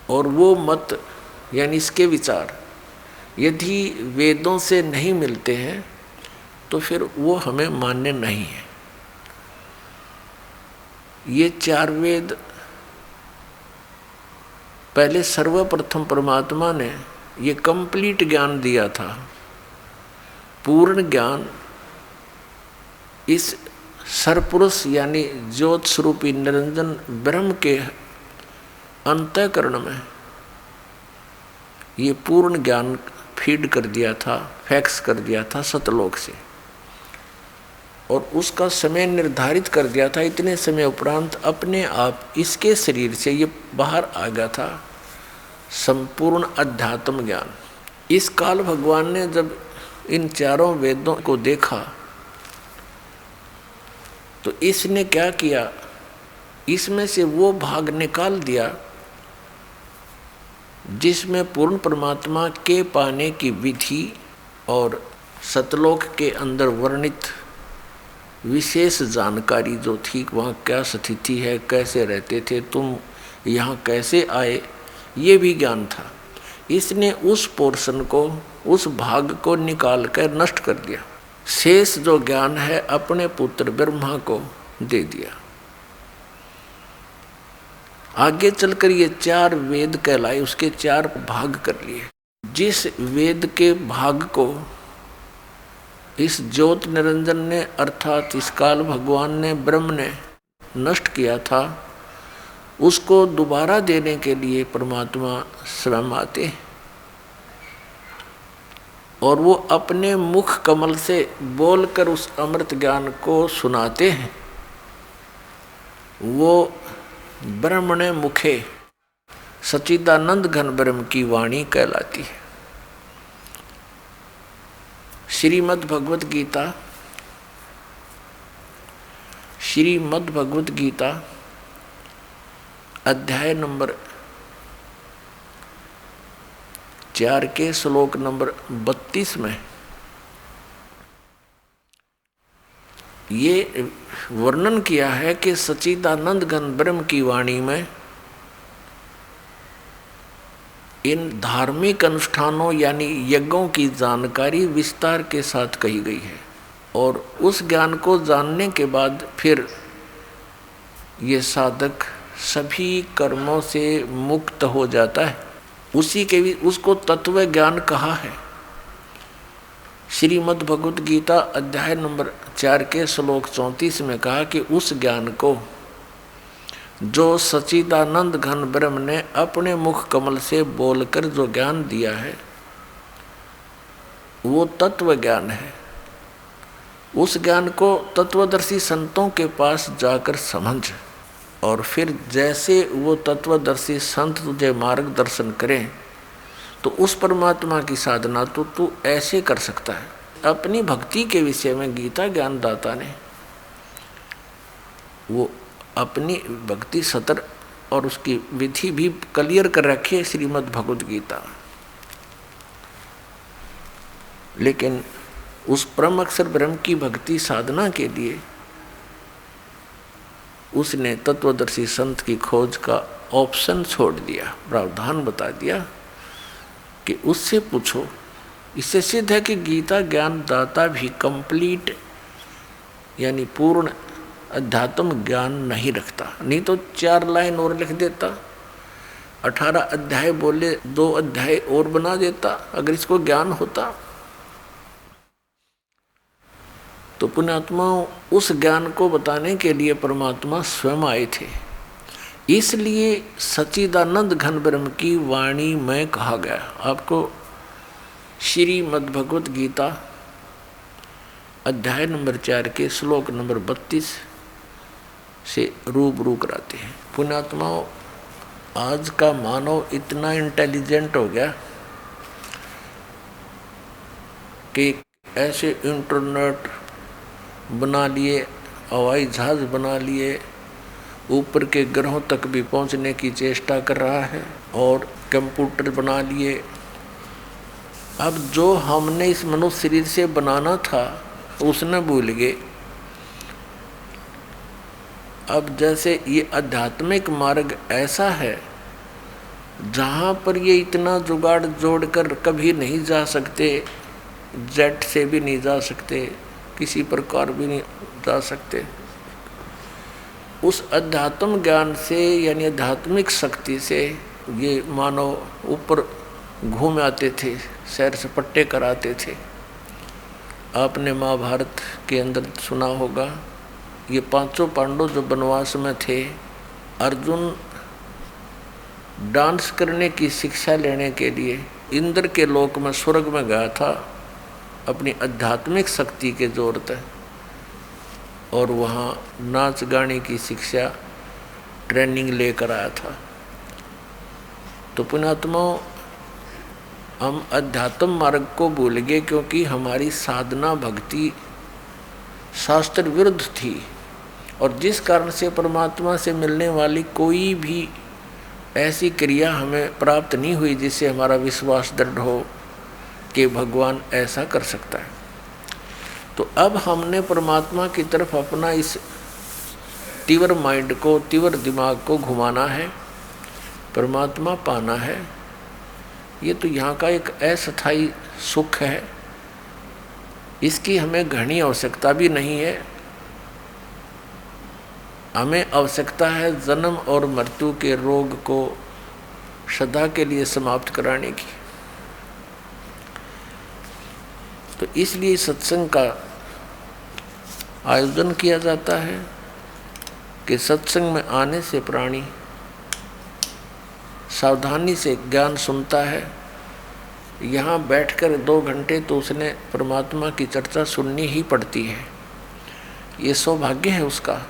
[SPEAKER 3] और वो मत यानी इसके विचार यदि वेदों से नहीं मिलते हैं तो फिर वो हमें मान्य नहीं है। ये 4 वेद पहले सर्वप्रथम परमात्मा ने ये कंप्लीट ज्ञान दिया था, पूर्ण ज्ञान इस सरपुरुष यानी ज्योत स्वरूपी निरंजन ब्रह्म के अंतःकरण में ये पूर्ण ज्ञान फीड कर दिया था, फैक्स कर दिया था सतलोक से, और उसका समय निर्धारित कर दिया था। इतने समय उपरांत अपने आप इसके शरीर से ये बाहर आ गया था संपूर्ण अध्यात्म ज्ञान। इस काल भगवान ने जब इन 4 वेदों को देखा तो इसने क्या किया, इसमें से वो भाग निकाल दिया जिसमें पूर्ण परमात्मा के पाने की विधि और सतलोक के अंदर वर्णित विशेष जानकारी जो थी, वहाँ क्या स्थिति है, कैसे रहते थे, तुम यहाँ कैसे आए, ये भी ज्ञान था। इसने उस पोर्शन को, उस भाग को निकाल कर नष्ट कर दिया। शेष जो ज्ञान है अपने पुत्र ब्रह्मा को दे दिया। आगे चलकर ये 4 वेद कहलाए, उसके 4 भाग कर लिए। जिस वेद के भाग को इस ज्योत निरंजन ने अर्थात इस काल भगवान ने, ब्रह्म ने नष्ट किया था, उसको दोबारा देने के लिए परमात्मा स्वयं आते हैं और वो अपने मुख कमल से बोलकर उस अमृत ज्ञान को सुनाते हैं। वो ब्रह्मणे मुखे सच्चिदानंद घन ब्रह्म की वाणी कहलाती है। श्रीमद् भगवत गीता, श्रीमद् भगवत गीता अध्याय नंबर 4 के श्लोक नंबर 32 में ये वर्णन किया है कि सच्चिदानंद घन ब्रह्म की वाणी में इन धार्मिक अनुष्ठानों यानी यज्ञों की जानकारी विस्तार के साथ कही गई है। और उस ज्ञान को जानने के बाद फिर ये साधक सभी कर्मों से मुक्त हो जाता है। उसी के भी उसको तत्व ज्ञान कहा है। श्रीमद् भगवत गीता अध्याय नंबर 4 के श्लोक 34 में कहा कि उस ज्ञान को जो सच्चिदानंद घन ब्रह्म ने अपने मुख कमल से बोलकर जो ज्ञान दिया है वो तत्व ज्ञान है। उस ज्ञान को तत्वदर्शी संतों के पास जाकर समझ, और फिर जैसे वो तत्वदर्शी संत तुझे मार्गदर्शन करें तो उस परमात्मा की साधना तो तू ऐसे कर सकता है। अपनी भक्ति के विषय में गीता ज्ञानदाता ने वो अपनी भक्ति सतर और उसकी विधि भी क्लियर कर रखी है श्रीमद् भगवत गीता। लेकिन उस परम अक्षर ब्रह्म की भक्ति साधना के लिए उसने तत्वदर्शी संत की खोज का ऑप्शन छोड़ दिया, प्रावधान बता दिया कि उससे पूछो। इससे सिद्ध है कि गीता ज्ञान दाता भी कंप्लीट यानी पूर्ण अध्यात्म ज्ञान नहीं रखता, नहीं तो 4 लाइन और लिख देता, 18 अध्याय बोले 2 अध्याय और बना देता अगर इसको ज्ञान होता। तो पुण्यात्माओं, उस ज्ञान को बताने के लिए परमात्मा स्वयं आए थे। इसलिए सच्चिदानंद घन ब्रह्म की वाणी में कहा गया। आपको श्रीमद् भगवत गीता अध्याय नंबर 4 के श्लोक नंबर 32 से रूबरू कराते हैं। पुण्यात्माओं, आज का मानव इतना इंटेलिजेंट हो गया कि ऐसे इंटरनेट बना लिए, हवाई जहाज बना लिए, ऊपर के ग्रहों तक भी पहुंचने की चेष्टा कर रहा है, और कंप्यूटर बना लिए। अब जो हमने इस मनुष्य शरीर से बनाना था उसने भूल गए। अब जैसे ये आध्यात्मिक मार्ग ऐसा है जहाँ पर ये इतना जुगाड़ जोड़कर कभी नहीं जा सकते, जेट से भी नहीं जा सकते, किसी प्रकार भी नहीं जा सकते। उस अध्यात्म ज्ञान से यानी आध्यात्मिक शक्ति से ये मानव ऊपर घूम आते थे, सैर सपट्टे कराते थे। आपने महाभारत के अंदर सुना होगा, ये 5 पांडव जो वनवास में थे, अर्जुन डांस करने की शिक्षा लेने के लिए इंद्र के लोक में स्वर्ग में गया था अपनी आध्यात्मिक शक्ति के जोर से, और वहाँ नाच गाने की शिक्षा ट्रेनिंग लेकर आया था। तो पुण्यात्माओं, हम अध्यात्म मार्ग को भूल गए क्योंकि हमारी साधना भक्ति शास्त्र विरुद्ध थी, और जिस कारण से परमात्मा से मिलने वाली कोई भी ऐसी क्रिया हमें प्राप्त नहीं हुई जिससे हमारा विश्वास दृढ़ हो कि भगवान ऐसा कर सकता है। तो अब हमने परमात्मा की तरफ अपना इस तीव्र माइंड को, तीव्र दिमाग को घुमाना है, परमात्मा पाना है। ये तो यहाँ का एक अस्थायी सुख है, इसकी हमें घनी आवश्यकता भी नहीं है। हमें आवश्यकता है जन्म और मृत्यु के रोग को सदा के लिए समाप्त कराने की। तो इसलिए सत्संग का आयोजन किया जाता है कि सत्संग में आने से प्राणी सावधानी से ज्ञान सुनता है। यहाँ बैठकर 2 घंटे तो उसने परमात्मा की चर्चा सुननी ही पड़ती है। ये सौभाग्य है उसका।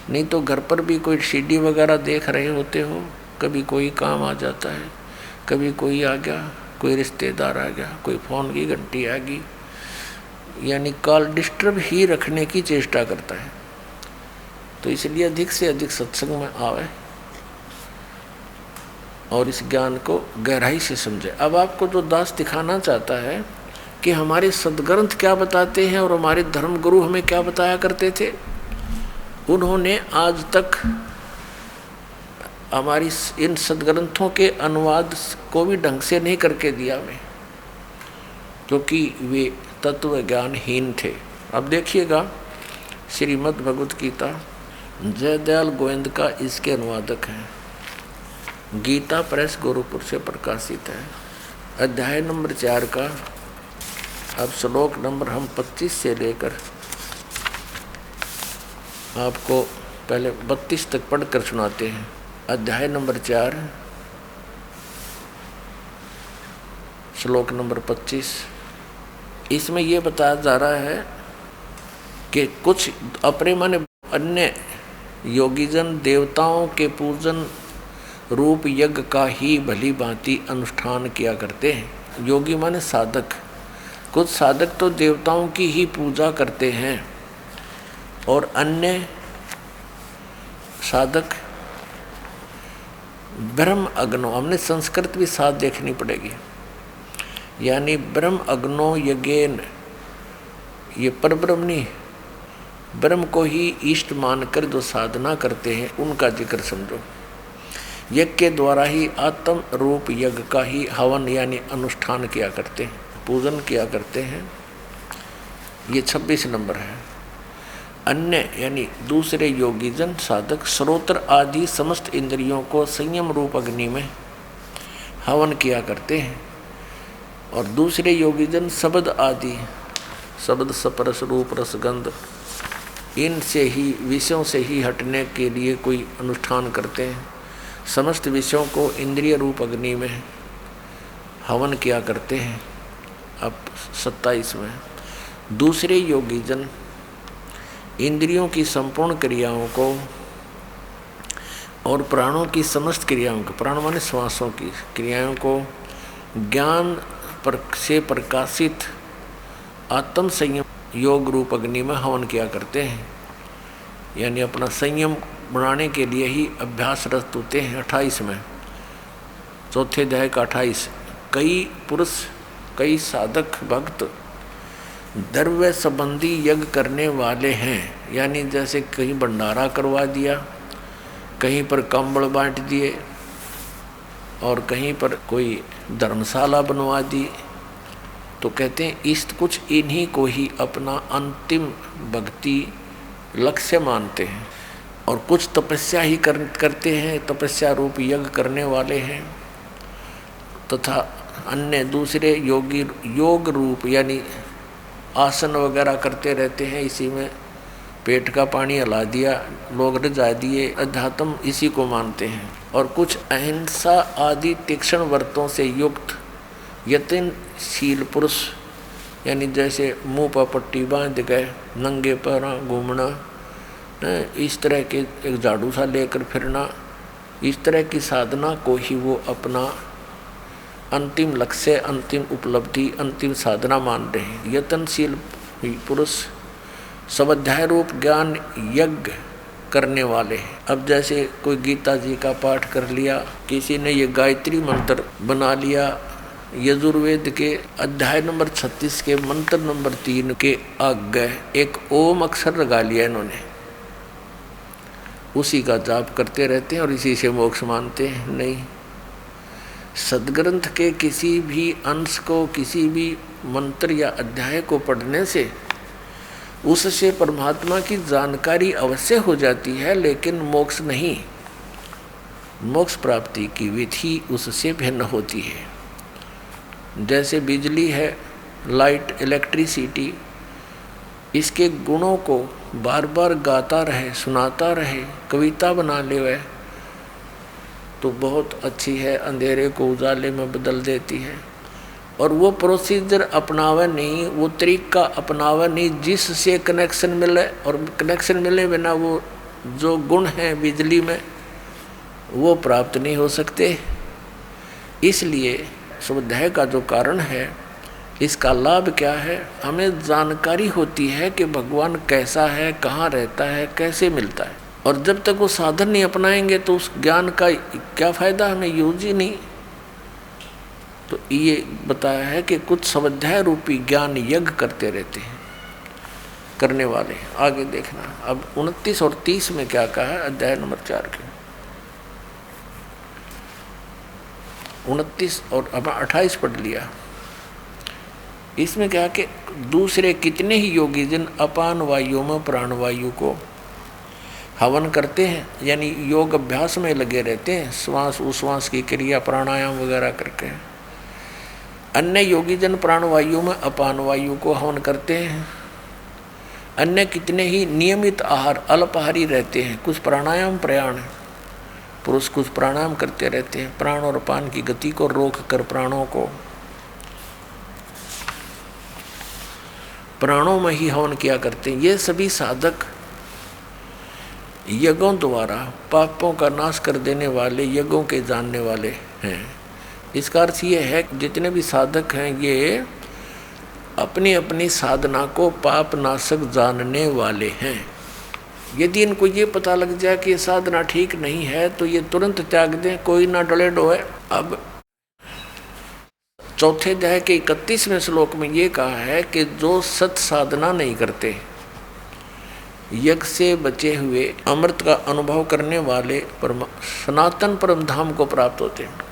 [SPEAKER 3] नहीं तो घर पर भी कोई सीडी वगैरह देख रहे होते हो, कभी कोई काम आ जाता है, कभी कोई आ गया, कोई रिश्तेदार आ गया, कोई फ़ोन की घंटी आ गई, यानी कॉल डिस्टर्ब ही रखने की चेष्टा करता है। तो इसलिए अधिक से अधिक सत्संग में आवे और इस ज्ञान को गहराई से समझे। अब आपको जो दास दिखाना चाहता है कि हमारे सदग्रंथ क्या बताते हैं और हमारे धर्म गुरु हमें क्या बताया करते थे, उन्होंने आज तक हमारी इन सदग्रंथों के अनुवाद को भी ढंग से नहीं करके दिया हमें, क्योंकि वे तत्व ज्ञानहीन थे। अब देखिएगा, श्रीमद् भगवत गीता जयदयाल गोविंद का इसके अनुवादक हैं। गीता प्रेस गोरखपुर से प्रकाशित है। अध्याय नंबर 4 का अब श्लोक नंबर हम 25 से लेकर आपको पहले 32 तक पढ़कर सुनाते हैं। अध्याय नंबर 4 श्लोक नंबर 25। इसमें यह बताया जा रहा है कि कुछ अपने माने अन्य योगीजन देवताओं के पूजन रूप यज्ञ का ही भली भांति अनुष्ठान किया करते हैं। योगी माने साधक। कुछ साधक तो देवताओं की ही पूजा करते हैं और अन्य साधक ब्रह्म अग्नो, हमने संस्कृत भी साथ देखनी पड़ेगी, यानी ब्रह्म अग्नो यज्ञेन, ये परब्रह्म नहीं, ब्रह्म को ही इष्ट मानकर जो साधना करते हैं उनका जिक्र समझो। यज्ञ के द्वारा ही आत्म रूप यज्ञ का ही हवन यानी अनुष्ठान किया करते हैं, पूजन किया करते हैं। ये 26 नंबर है। अन्य यानी दूसरे योगीजन साधक श्रोत्र आदि समस्त इंद्रियों को संयम रूप अग्नि में हवन किया करते हैं। और दूसरे योगीजन शब्द आदि, शब्द स्पर्श रूप रसगंध, इनसे ही विषयों से ही हटने के लिए कोई अनुष्ठान करते हैं। समस्त विषयों को इंद्रिय रूप अग्नि में हवन किया करते हैं। अब 27 में दूसरे योगीजन इंद्रियों की संपूर्ण क्रियाओं को और प्राणों की समस्त क्रियाओं को, प्राण माने श्वासों की क्रियाओं को ज्ञान से प्रकाशित आत्म संयम योग रूप अग्नि में हवन किया करते हैं। यानी अपना संयम बनाने के लिए ही अभ्यासरत होते हैं। 28 में चौथे अध्याय का 28, कई पुरुष कई साधक भक्त द्रव्य संबंधी यज्ञ करने वाले हैं। यानी जैसे कहीं भंडारा करवा दिया, कहीं पर कंबल बांट दिए और कहीं पर कोई धर्मशाला बनवा दी, तो कहते हैं इस कुछ इन्हीं को ही अपना अंतिम भक्ति लक्ष्य मानते हैं। और कुछ तपस्या ही करते हैं, तपस्या रूप यज्ञ करने वाले हैं। तथा अन्य दूसरे योगी योग रूप यानी आसन वगैरह करते रहते हैं, इसी में पेट का पानी हिला दिया, लोग रजा दिए, अध्यात्म इसी को मानते हैं। और कुछ अहिंसा आदि तीक्ष्ण व्रतों से युक्त यत्नशील पुरुष, यानी जैसे मुंह पर पट्टी बांध गए, नंगे पैर घूमना, इस तरह के एक झाड़ू सा लेकर फिरना, इस तरह की साधना को ही वो अपना अंतिम लक्ष्य, अंतिम उपलब्धि, अंतिम साधना मान रहे हैं। यत्नशील पुरुष स्वाध्याय रूप ज्ञान यज्ञ करने वाले हैं। अब जैसे कोई गीता जी का पाठ कर लिया, किसी ने ये गायत्री मंत्र बना लिया, यजुर्वेद के अध्याय नंबर 36 के मंत्र नंबर 3 के आगे एक ओम अक्षर लगा लिया इन्होंने, उसी का जाप करते रहते हैं और इसी से मोक्ष मानते हैं। नहीं, सदग्रंथ के किसी भी अंश को, किसी भी मंत्र या अध्याय को पढ़ने से उससे परमात्मा की जानकारी अवश्य हो जाती है, लेकिन मोक्ष नहीं। मोक्ष प्राप्ति की विधि उससे भिन्न होती है। जैसे बिजली है, लाइट, इलेक्ट्रिसिटी, इसके गुणों को बार बार गाता रहे, सुनाता रहे, कविता बना ले वह तो बहुत अच्छी है, अंधेरे को उजाले में बदल देती है। और वो प्रोसीजर अपनावे नहीं, वो तरीका अपनावे नहीं जिससे कनेक्शन मिले, और कनेक्शन मिले बिना वो जो गुण हैं बिजली में वो प्राप्त नहीं हो सकते। इसलिए स्वाध्याय का जो कारण है, इसका लाभ क्या है, हमें जानकारी होती है कि भगवान कैसा है, कहाँ रहता है, कैसे मिलता है। और जब तक वो साधन नहीं अपनाएंगे तो उस ज्ञान का क्या फायदा, हमें यूज ही नहीं। तो ये बताया है कि कुछ स्वाध्याय रूपी ज्ञान यज्ञ करते रहते हैं करने वाले। आगे देखना अब 29 और 30 में क्या कहा है, अध्याय नंबर 4 के 29 और अब 28 पढ़ लिया। इसमें क्या कि दूसरे कितने ही योगी जन अपान वायु में प्राणवायु को हवन करते हैं, यानी योग अभ्यास में लगे रहते हैं, श्वास उश्वास की क्रिया प्राणायाम वगैरह करके। अन्य योगी जन प्राणवायु में अपान वायु को हवन करते हैं। अन्य कितने ही नियमित आहार अल्पाहारी रहते हैं, कुछ प्राणायाम प्रयाण पुरुष कुछ प्राणायाम करते रहते हैं, प्राण और अपान की गति को रोक कर प्राणों को प्राणों में ही हवन किया करते हैं। ये सभी साधक यज्ञों द्वारा पापों का नाश कर देने वाले, यज्ञों के जानने वाले हैं। इसका अर्थ ये है कि जितने भी साधक हैं ये अपनी अपनी साधना को पाप नाशक जानने वाले हैं। यदि इनको ये पता लग जाए कि ये साधना ठीक नहीं है तो ये तुरंत त्याग दें, कोई ना डले डोए। अब चौथे अध्याय के 31वें श्लोक में ये कहा है कि जो सत साधना नहीं करते, यज्ञ से बचे हुए अमृत का अनुभव करने वाले सनातन परम धाम को प्राप्त होते हैं।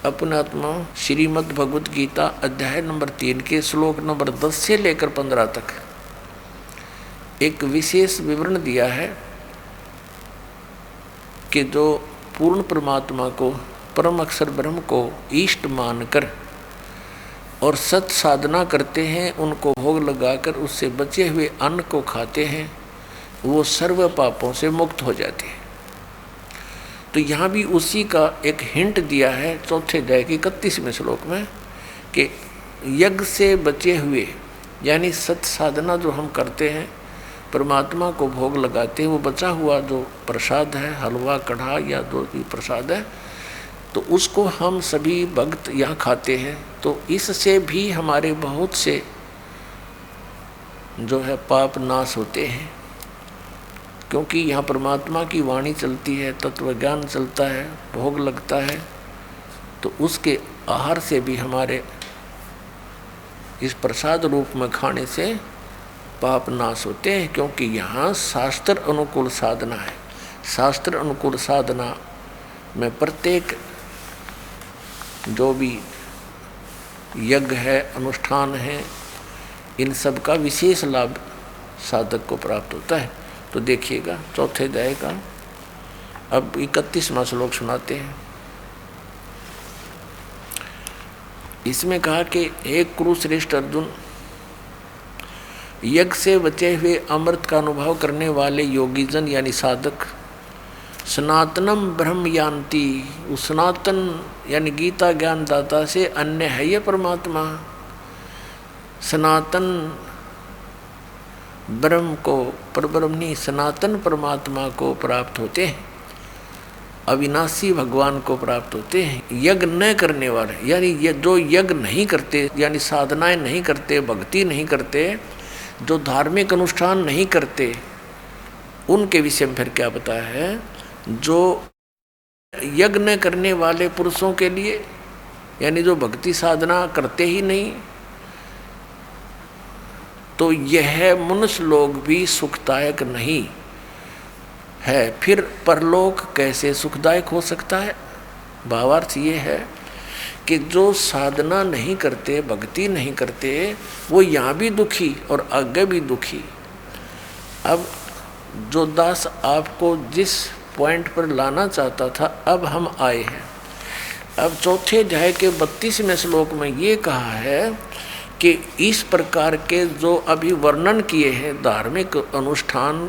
[SPEAKER 3] अपने आत्मा श्रीमद् भगवत गीता अध्याय नंबर 3 के श्लोक नंबर 10 से लेकर 15 तक एक विशेष विवरण दिया है कि जो पूर्ण परमात्मा को, परम अक्षर ब्रह्म को इष्ट मानकर और सत साधना करते हैं, उनको भोग लगाकर उससे बचे हुए अन्न को खाते हैं, वो सर्व पापों से मुक्त हो जाते हैं। तो यहाँ भी उसी का एक हिंट दिया है चौथे अध्याय के 31वें श्लोक में कि यज्ञ से बचे हुए यानी सत साधना जो हम करते हैं, परमात्मा को भोग लगाते हैं, वो बचा हुआ जो प्रसाद है, हलवा कढ़ा या जो भी प्रसाद है, तो उसको हम सभी भक्त यहाँ खाते हैं। तो इससे भी हमारे बहुत से जो है पाप नाश होते हैं, क्योंकि यहाँ परमात्मा की वाणी चलती है, तत्व ज्ञान चलता है, भोग लगता है, तो उसके आहार से भी हमारे इस प्रसाद रूप में खाने से पाप नाश होते हैं। क्योंकि यहाँ शास्त्र अनुकूल साधना है। शास्त्र अनुकूल साधना में प्रत्येक जो भी यज्ञ है, अनुष्ठान है, इन सब का विशेष लाभ साधक को प्राप्त होता है। तो देखिएगा चौथे अध्याय का अब 31वां श्लोक सुनाते हैं। इसमें कहा कि हे कुरुश्रेष्ठ अर्जुन, यज्ञ से बचे हुए अमृत का अनुभव करने वाले योगी जन यानी साधक सनातनम ब्रह्म यान्ति, उस सनातन यानी गीता ज्ञान दाता से अन्य है ये परमात्मा, सनातन ब्रह्म को, परब्रह्मणी सनातन परमात्मा को प्राप्त होते हैं, अविनाशी भगवान को प्राप्त होते हैं। यज्ञ न करने वाले यानी ये जो यज्ञ नहीं करते, यानी साधनाएं नहीं करते, भक्ति नहीं करते, जो धार्मिक अनुष्ठान नहीं करते, उनके विषय में फिर क्या बताया है? जो यज्ञ न करने वाले पुरुषों के लिए, यानी जो भक्ति साधना करते ही नहीं, तो यह मनुष्य लोग भी सुखदायक नहीं है। फिर परलोक कैसे सुखदायक हो सकता है? भावार्थ ये है कि जो साधना नहीं करते, भक्ति नहीं करते, वो यहाँ भी दुखी और आगे भी दुखी। अब जो दास आपको जिस पॉइंट पर लाना चाहता था, अब हम आए हैं। अब चौथे अध्याय के 32वें श्लोक में ये कहा है कि इस प्रकार के जो अभी वर्णन किए हैं धार्मिक अनुष्ठान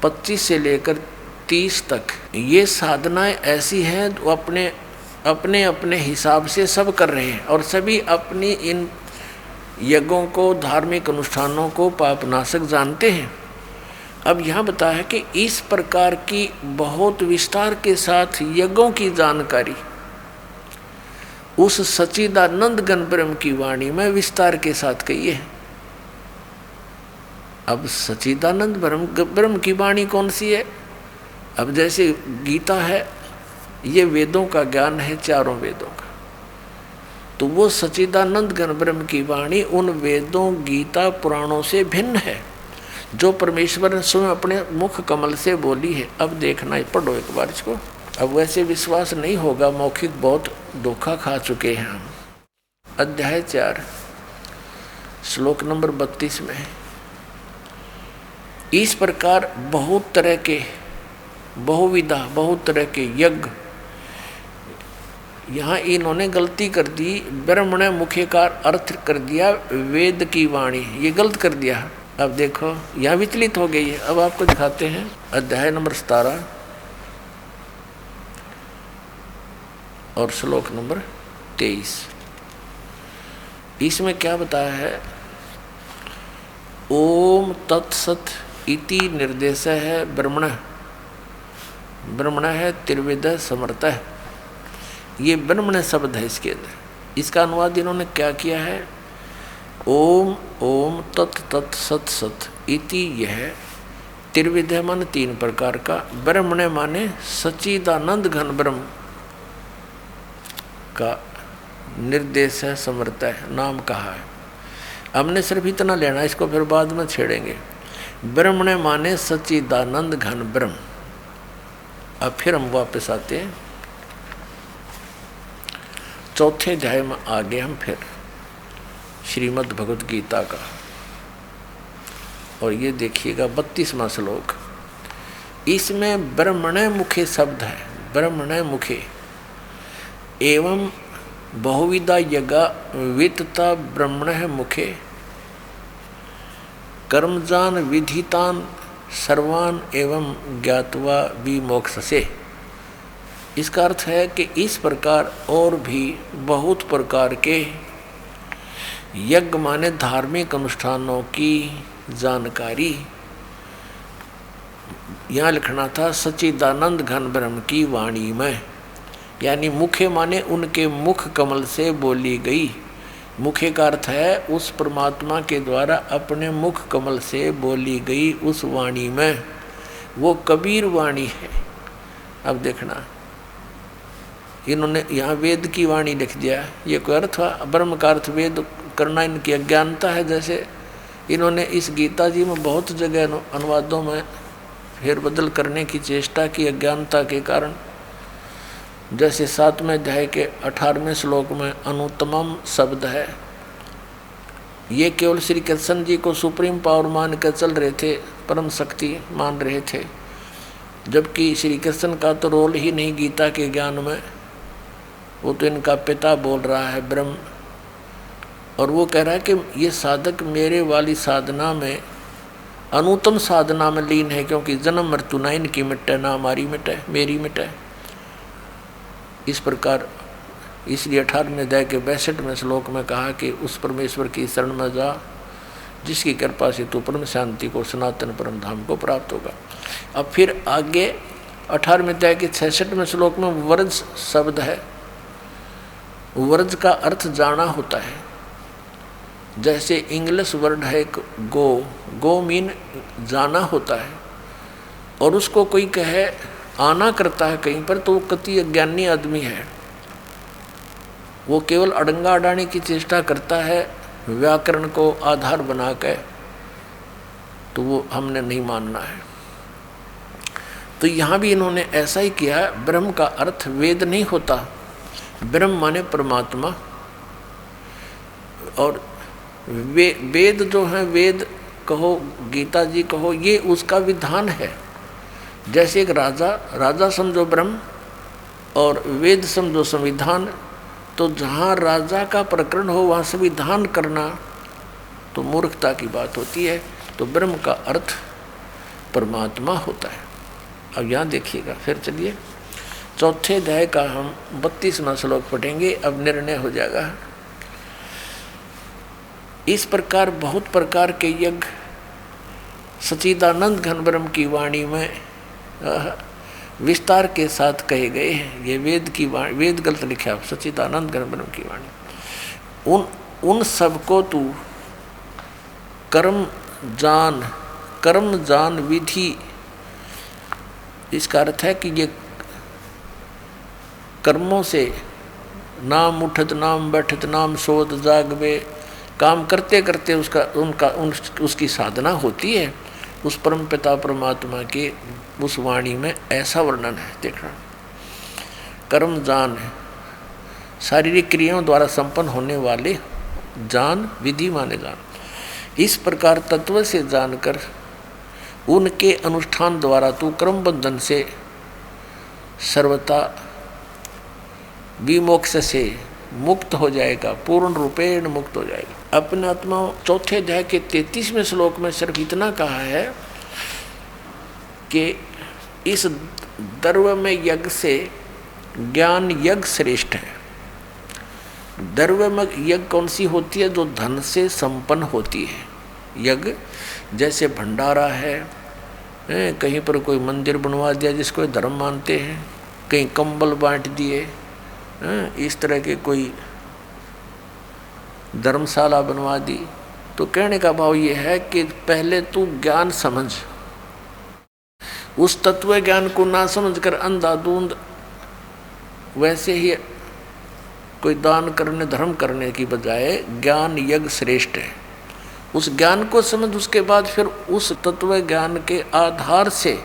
[SPEAKER 3] 25 से लेकर 30 तक, ये साधनाएं ऐसी हैं जो अपने अपने अपने हिसाब से सब कर रहे हैं और सभी अपनी इन यज्ञों को, धार्मिक अनुष्ठानों को पापनाशक जानते हैं। अब यहाँ बताया है कि इस प्रकार की बहुत विस्तार के साथ यज्ञों की जानकारी उस सच्चिदानंद घन ब्रह्म की वाणी में विस्तार के साथ कही है। अब सच्चिदानंद ब्रह्म की वाणी कौन सी है? अब जैसे गीता है, ये वेदों का ज्ञान है, चारों वेदों का, तो वो सच्चिदानंद घन ब्रह्म की वाणी उन वेदों, गीता, पुराणों से भिन्न है, जो परमेश्वर ने स्वयं अपने मुख कमल से बोली है। अब देखना, पढ़ो एक बार इसको। अब वैसे विश्वास नहीं होगा, मौखिक बहुत धोखा खा चुके हैं हम। अध्याय 4 श्लोक नंबर 32 में इस प्रकार बहुत तरह के, बहुविधा, बहुत तरह के यज्ञ, यहाँ इन्होंने गलती कर दी, ब्रह्म ने मुख्य का अर्थ कर दिया वेद की वाणी, ये गलत कर दिया। अब देखो यहाँ विचलित हो गई है। अब आपको दिखाते हैं अध्याय नंबर 17 और श्लोक नंबर 23। इसमें क्या बताया है? ओम तत्सत इति निर्देश है ब्रह्मण, ब्रह्मण है त्रिविध समर्थ है, ये ब्रह्मण शब्द है इसके अंदर। इसका अनुवाद इन्होंने क्या किया है? ओम ओम तत् तत् सत सत इति, यह त्रिविध मन 3 प्रकार का, ब्रह्मण माने सच्चिदानंद घन ब्रह्म का निर्देश है, समर्थ है, नाम कहा है। हमने सिर्फ इतना लेना, इसको फिर बाद में छेड़ेंगे। ब्रह्मणे माने सच्चिदानंद घन ब्रह्म। अब फिर हम वापस आते हैं चौथे अध्याय में आगे हम फिर श्रीमद् भगवद गीता का, और ये देखिएगा 32वां श्लोक। इसमें ब्रह्मणे मुखे शब्द है, ब्रह्मणे मुखे एवं बहुविधा यज्ञ वित्तता ब्रह्मणे मुखे कर्मजान विधितान सर्वान एवं ज्ञात्वा विमोक्षसे। इसका अर्थ है कि इस प्रकार और भी बहुत प्रकार के यज्ञ माने धार्मिक अनुष्ठानों की जानकारी, यहाँ लिखना था सच्चिदानंद घन ब्रह्म की वाणी में, यानी मुखे माने उनके मुख कमल से बोली गई। मुखे का अर्थ है उस परमात्मा के द्वारा अपने मुख कमल से बोली गई उस वाणी में, वो कबीर वाणी है। अब देखना, इन्होंने यहाँ वेद की वाणी लिख दिया, ये कोई अर्थ हुआ? ब्रह्म का अर्थ वेद करना इनकी अज्ञानता है। जैसे इन्होंने इस गीता जी में बहुत जगह अनुवादों में फेरबदल करने की चेष्टा की अज्ञानता के कारण। जैसे 7वें अध्याय के 18वें श्लोक में अनुत्तमम शब्द है, ये केवल श्री कृष्ण जी को सुप्रीम पावर मान कर चल रहे थे, परम शक्ति मान रहे थे, जबकि श्री कृष्ण का तो रोल ही नहीं गीता के ज्ञान में। वो तो इनका पिता बोल रहा है ब्रह्म, और वो कह रहा है कि ये साधक मेरे वाली साधना में अनुत्तम साधना में लीन है, क्योंकि जन्म मृत्यु ना इनकी मिटे ना हमारी मिटे, मेरी मिटे। इस प्रकार इसलिए 18वें अध्याय के 62वें श्लोक में कहा कि उस परमेश्वर की शरण में जा जिसकी कृपा से तू परम शांति को सनातन परम धाम को प्राप्त होगा। अब फिर आगे 18वें अध्याय के 66वें श्लोक में वर्ज शब्द है। वर्ज का अर्थ जाना होता है। जैसे इंग्लिश वर्ड है गो, गो मीन जाना होता है, और उसको कोई कहे आना करता है कहीं पर, तो वो कति अज्ञानी आदमी है। वो केवल अड़ंगा अड़ाने की चेष्टा करता है व्याकरण को आधार बना के, तो वो हमने नहीं मानना है। तो यहाँ भी इन्होंने ऐसा ही किया है। ब्रह्म का अर्थ वेद नहीं होता, ब्रह्म माने परमात्मा, और वेद जो है, वेद कहो गीता जी कहो, ये उसका विधान है। जैसे एक राजा समझो ब्रह्म और वेद समझो संविधान, तो जहाँ राजा का प्रकरण हो वहाँ संविधान करना तो मूर्खता की बात होती है। तो ब्रह्म का अर्थ परमात्मा होता है। अब यहाँ देखिएगा, फिर चलिए चौथे अध्याय का हम 32वां श्लोक पढ़ेंगे, अब निर्णय हो जाएगा। इस प्रकार बहुत प्रकार के यज्ञ सच्चिदानंद घन ब्रह्म की वाणी में विस्तार के साथ कहे गए हैं। ये वेद की वाणी, वेद गलत लिखा, सच्चिदानंद घन ब्रह्म की वाणी। उन सबको तू कर्म जान विधि, इसका अर्थ है कि ये कर्मों से नाम उठत नाम बैठत नाम सोत जागवे, काम करते करते उसकी साधना होती है। उस परम पिता परमात्मा के उस वाणी में ऐसा वर्णन है। देखना, कर्म जान है, शारीरिक क्रियाओं द्वारा संपन्न होने वाले, जान विधि माने जान। इस प्रकार तत्व से जानकर उनके अनुष्ठान द्वारा तू कर्म बंधन से सर्वथा विमोक्ष से मुक्त हो जाएगा, पूर्ण रूपेण मुक्त हो जाएगा। अपने आत्मा चौथे अध्याय के 33वें श्लोक में सिर्फ इतना कहा है कि इस द्रव्य में यज्ञ से ज्ञान यज्ञ श्रेष्ठ है। द्रव्य में यज्ञ कौन सी होती है? जो धन से संपन्न होती है। यज्ञ जैसे भंडारा है, कहीं पर कोई मंदिर बनवा दिया जिसको धर्म मानते हैं, कहीं कंबल बांट दिए, इस तरह के कोई धर्मशाला बनवा दी। तो कहने का भाव ये है कि पहले तू ज्ञान समझ, उस तत्व ज्ञान को ना समझकर अंधाधुंध वैसे ही कोई दान करने धर्म करने की बजाय ज्ञान यज्ञ श्रेष्ठ है। उस ज्ञान को समझ, उसके बाद फिर उस तत्व ज्ञान के आधार से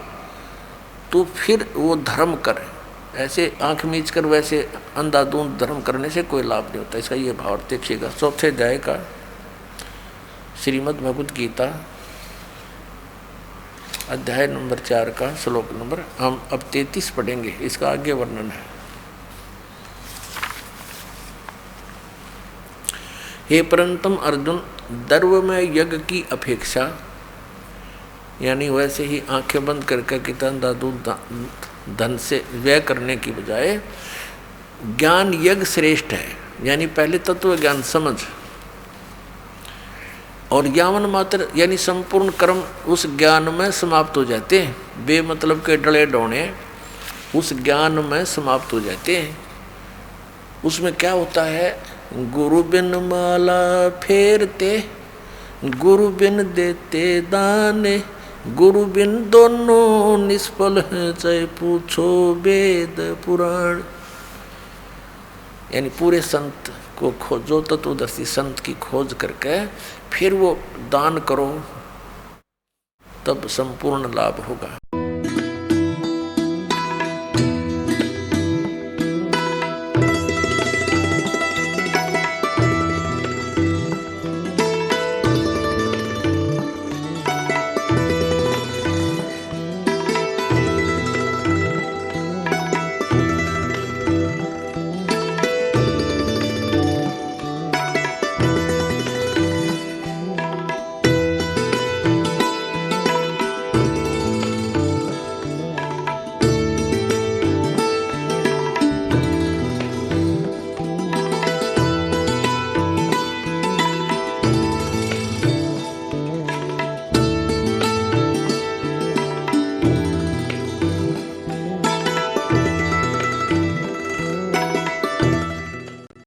[SPEAKER 3] तो फिर वो धर्म कर। ऐसे आंख मीच कर वैसे अंधाधुंध धर्म करने से कोई लाभ नहीं होता। इसका ये भाव देखिएगा। चौथे अध्याय का श्रीमद् भगवत गीता अध्याय नंबर 4 का श्लोक नंबर हम अब 33 पढ़ेंगे। इसका आगे वर्णन है। हे परंतम अर्जुन, द्रव्य में यज्ञ की अपेक्षा, यानी वैसे ही आंखें बंद करके कितना धन से व्यय करने की बजाय ज्ञान यज्ञ श्रेष्ठ है। यानी पहले तत्व ज्ञान समझ, और यावन मात्र यानी संपूर्ण कर्म उस ज्ञान में समाप्त हो जाते हैं। बेमतलब के डले डोने उस ज्ञान में समाप्त हो जाते हैं। उसमें क्या होता है, गुरु बिन माला फेरते, गुरु बिन देते दाने, गुरु बिन दोनों निष्फल हैं, चाहे पूछो वेद पुराण। यानी पूरे संत को खोजो, तत्वदर्शी संत की खोज करके फिर वो दान करो, तब संपूर्ण लाभ होगा।